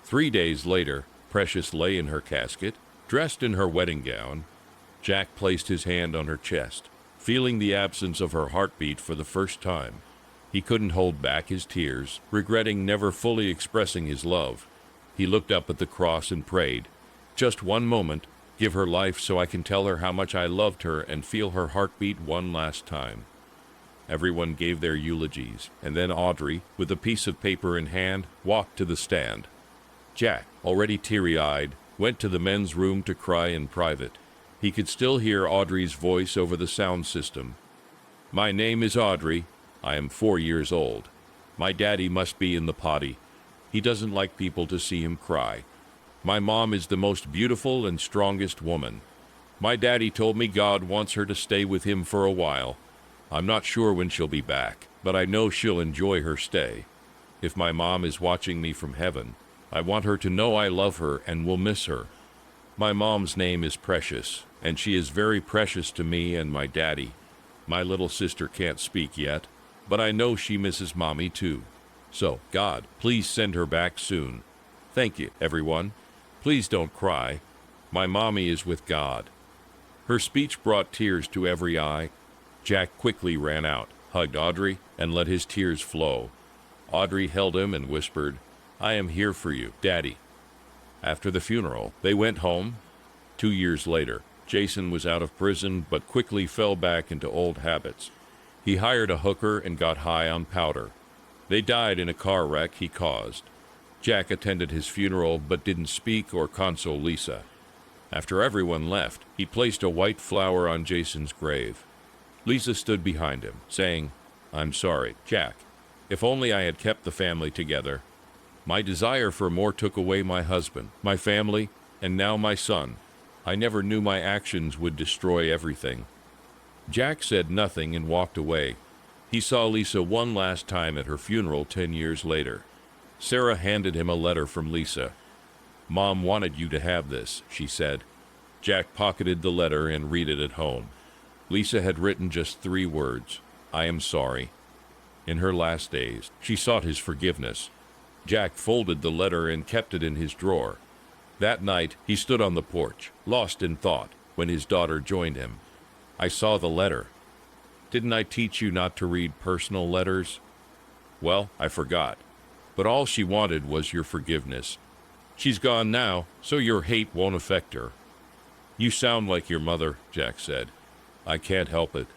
3 days later, Precious lay in her casket, dressed in her wedding gown. Jack placed his hand on her chest, feeling the absence of her heartbeat for the first time. He couldn't hold back his tears, regretting never fully expressing his love. He looked up at the cross and prayed, Just one moment, give her life so I can tell her how much I loved her and feel her heartbeat one last time. Everyone gave their eulogies, and then Audrey, with a piece of paper in hand, walked to the stand. Jack, already teary-eyed, went to the men's room to cry in private. He could still hear Audrey's voice over the sound system. My name is Audrey. I am 4 years old. My daddy must be in the potty. He doesn't like people to see him cry. My mom is the most beautiful and strongest woman. My daddy told me God wants her to stay with him for a while. I'm not sure when she'll be back, but I know she'll enjoy her stay. If my mom is watching me from heaven, I want her to know I love her and will miss her. My mom's name is Precious, and she is very precious to me and my daddy. My little sister can't speak yet, but I know she misses Mommy too. So, God, please send her back soon. Thank you, everyone. Please don't cry. My mommy is with God." Her speech brought tears to every eye. Jack quickly ran out, hugged Audrey, and let his tears flow. Audrey held him and whispered, "I am here for you, Daddy." After the funeral, they went home. 2 years later, Jason was out of prison but quickly fell back into old habits. He hired a hooker and got high on powder. They died in a car wreck he caused. Jack attended his funeral but didn't speak or console Lisa. After everyone left, he placed a white flower on Jason's grave. Lisa stood behind him, saying, "I'm sorry, Jack. If only I had kept the family together. My desire for more took away my husband, my family, and now my son. I never knew my actions would destroy everything." Jack said nothing and walked away. He saw Lisa one last time at her funeral 10 years later. Sarah handed him a letter from Lisa. "Mom wanted you to have this," she said. Jack pocketed the letter and read it at home. Lisa had written just 3 words, "I am sorry." In her last days, she sought his forgiveness. Jack folded the letter and kept it in his drawer. That night, he stood on the porch, lost in thought, when his daughter joined him. "I saw the letter. Didn't I teach you not to read personal letters?" "Well, I forgot. But all she wanted was your forgiveness. She's gone now, so your hate won't affect her." "You sound like your mother," Jack said. "I can't help it.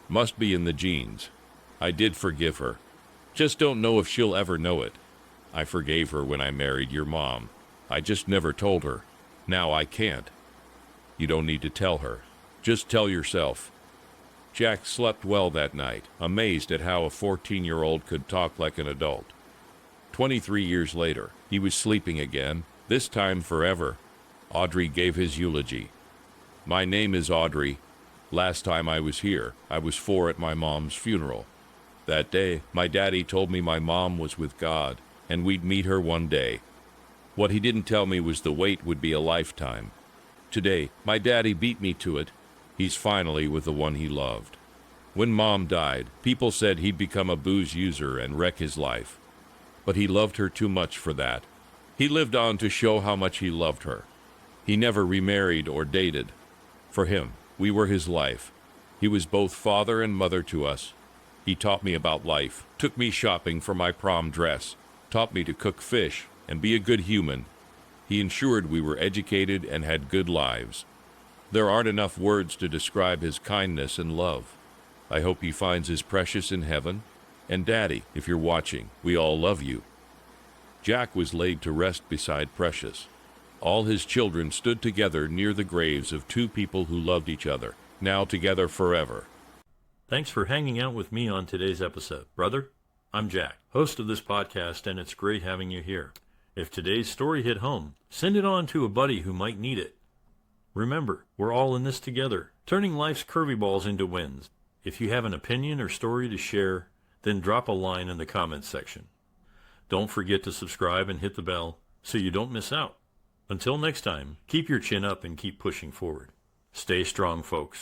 Must be in the genes. I did forgive her. Just don't know if she'll ever know it. I forgave her when I married your mom. I just never told her. Now I can't." "You don't need to tell her. Just tell yourself." Jack slept well that night, amazed at how a 14-year-old could talk like an adult. 23 years later, he was sleeping again, this time forever. Audrey gave his eulogy. "My name is Audrey. Last time I was here, I was 4 at my mom's funeral. That day, my daddy told me my mom was with God, and we'd meet her one day. What he didn't tell me was the wait would be a lifetime. Today, my daddy beat me to it. He's finally with the one he loved. When Mom died, people said he'd become a booze user and wreck his life. But he loved her too much for that. He lived on to show how much he loved her. He never remarried or dated. For him, we were his life. He was both father and mother to us. He taught me about life, took me shopping for my prom dress, taught me to cook fish and be a good human. He ensured we were educated and had good lives. There aren't enough words to describe his kindness and love. I hope he finds his precious in heaven. And Daddy, if you're watching, we all love you." Jack was laid to rest beside Precious. All his children stood together near the graves of 2 people who loved each other, now together forever. Thanks for hanging out with me on today's episode, brother. I'm Jack, host of this podcast, and it's great having you here. If today's story hit home, send it on to a buddy who might need it. Remember, we're all in this together, turning life's curvy balls into wins. If you have an opinion or story to share, then drop a line in the comments section. Don't forget to subscribe and hit the bell so you don't miss out. Until next time, keep your chin up and keep pushing forward. Stay strong, folks.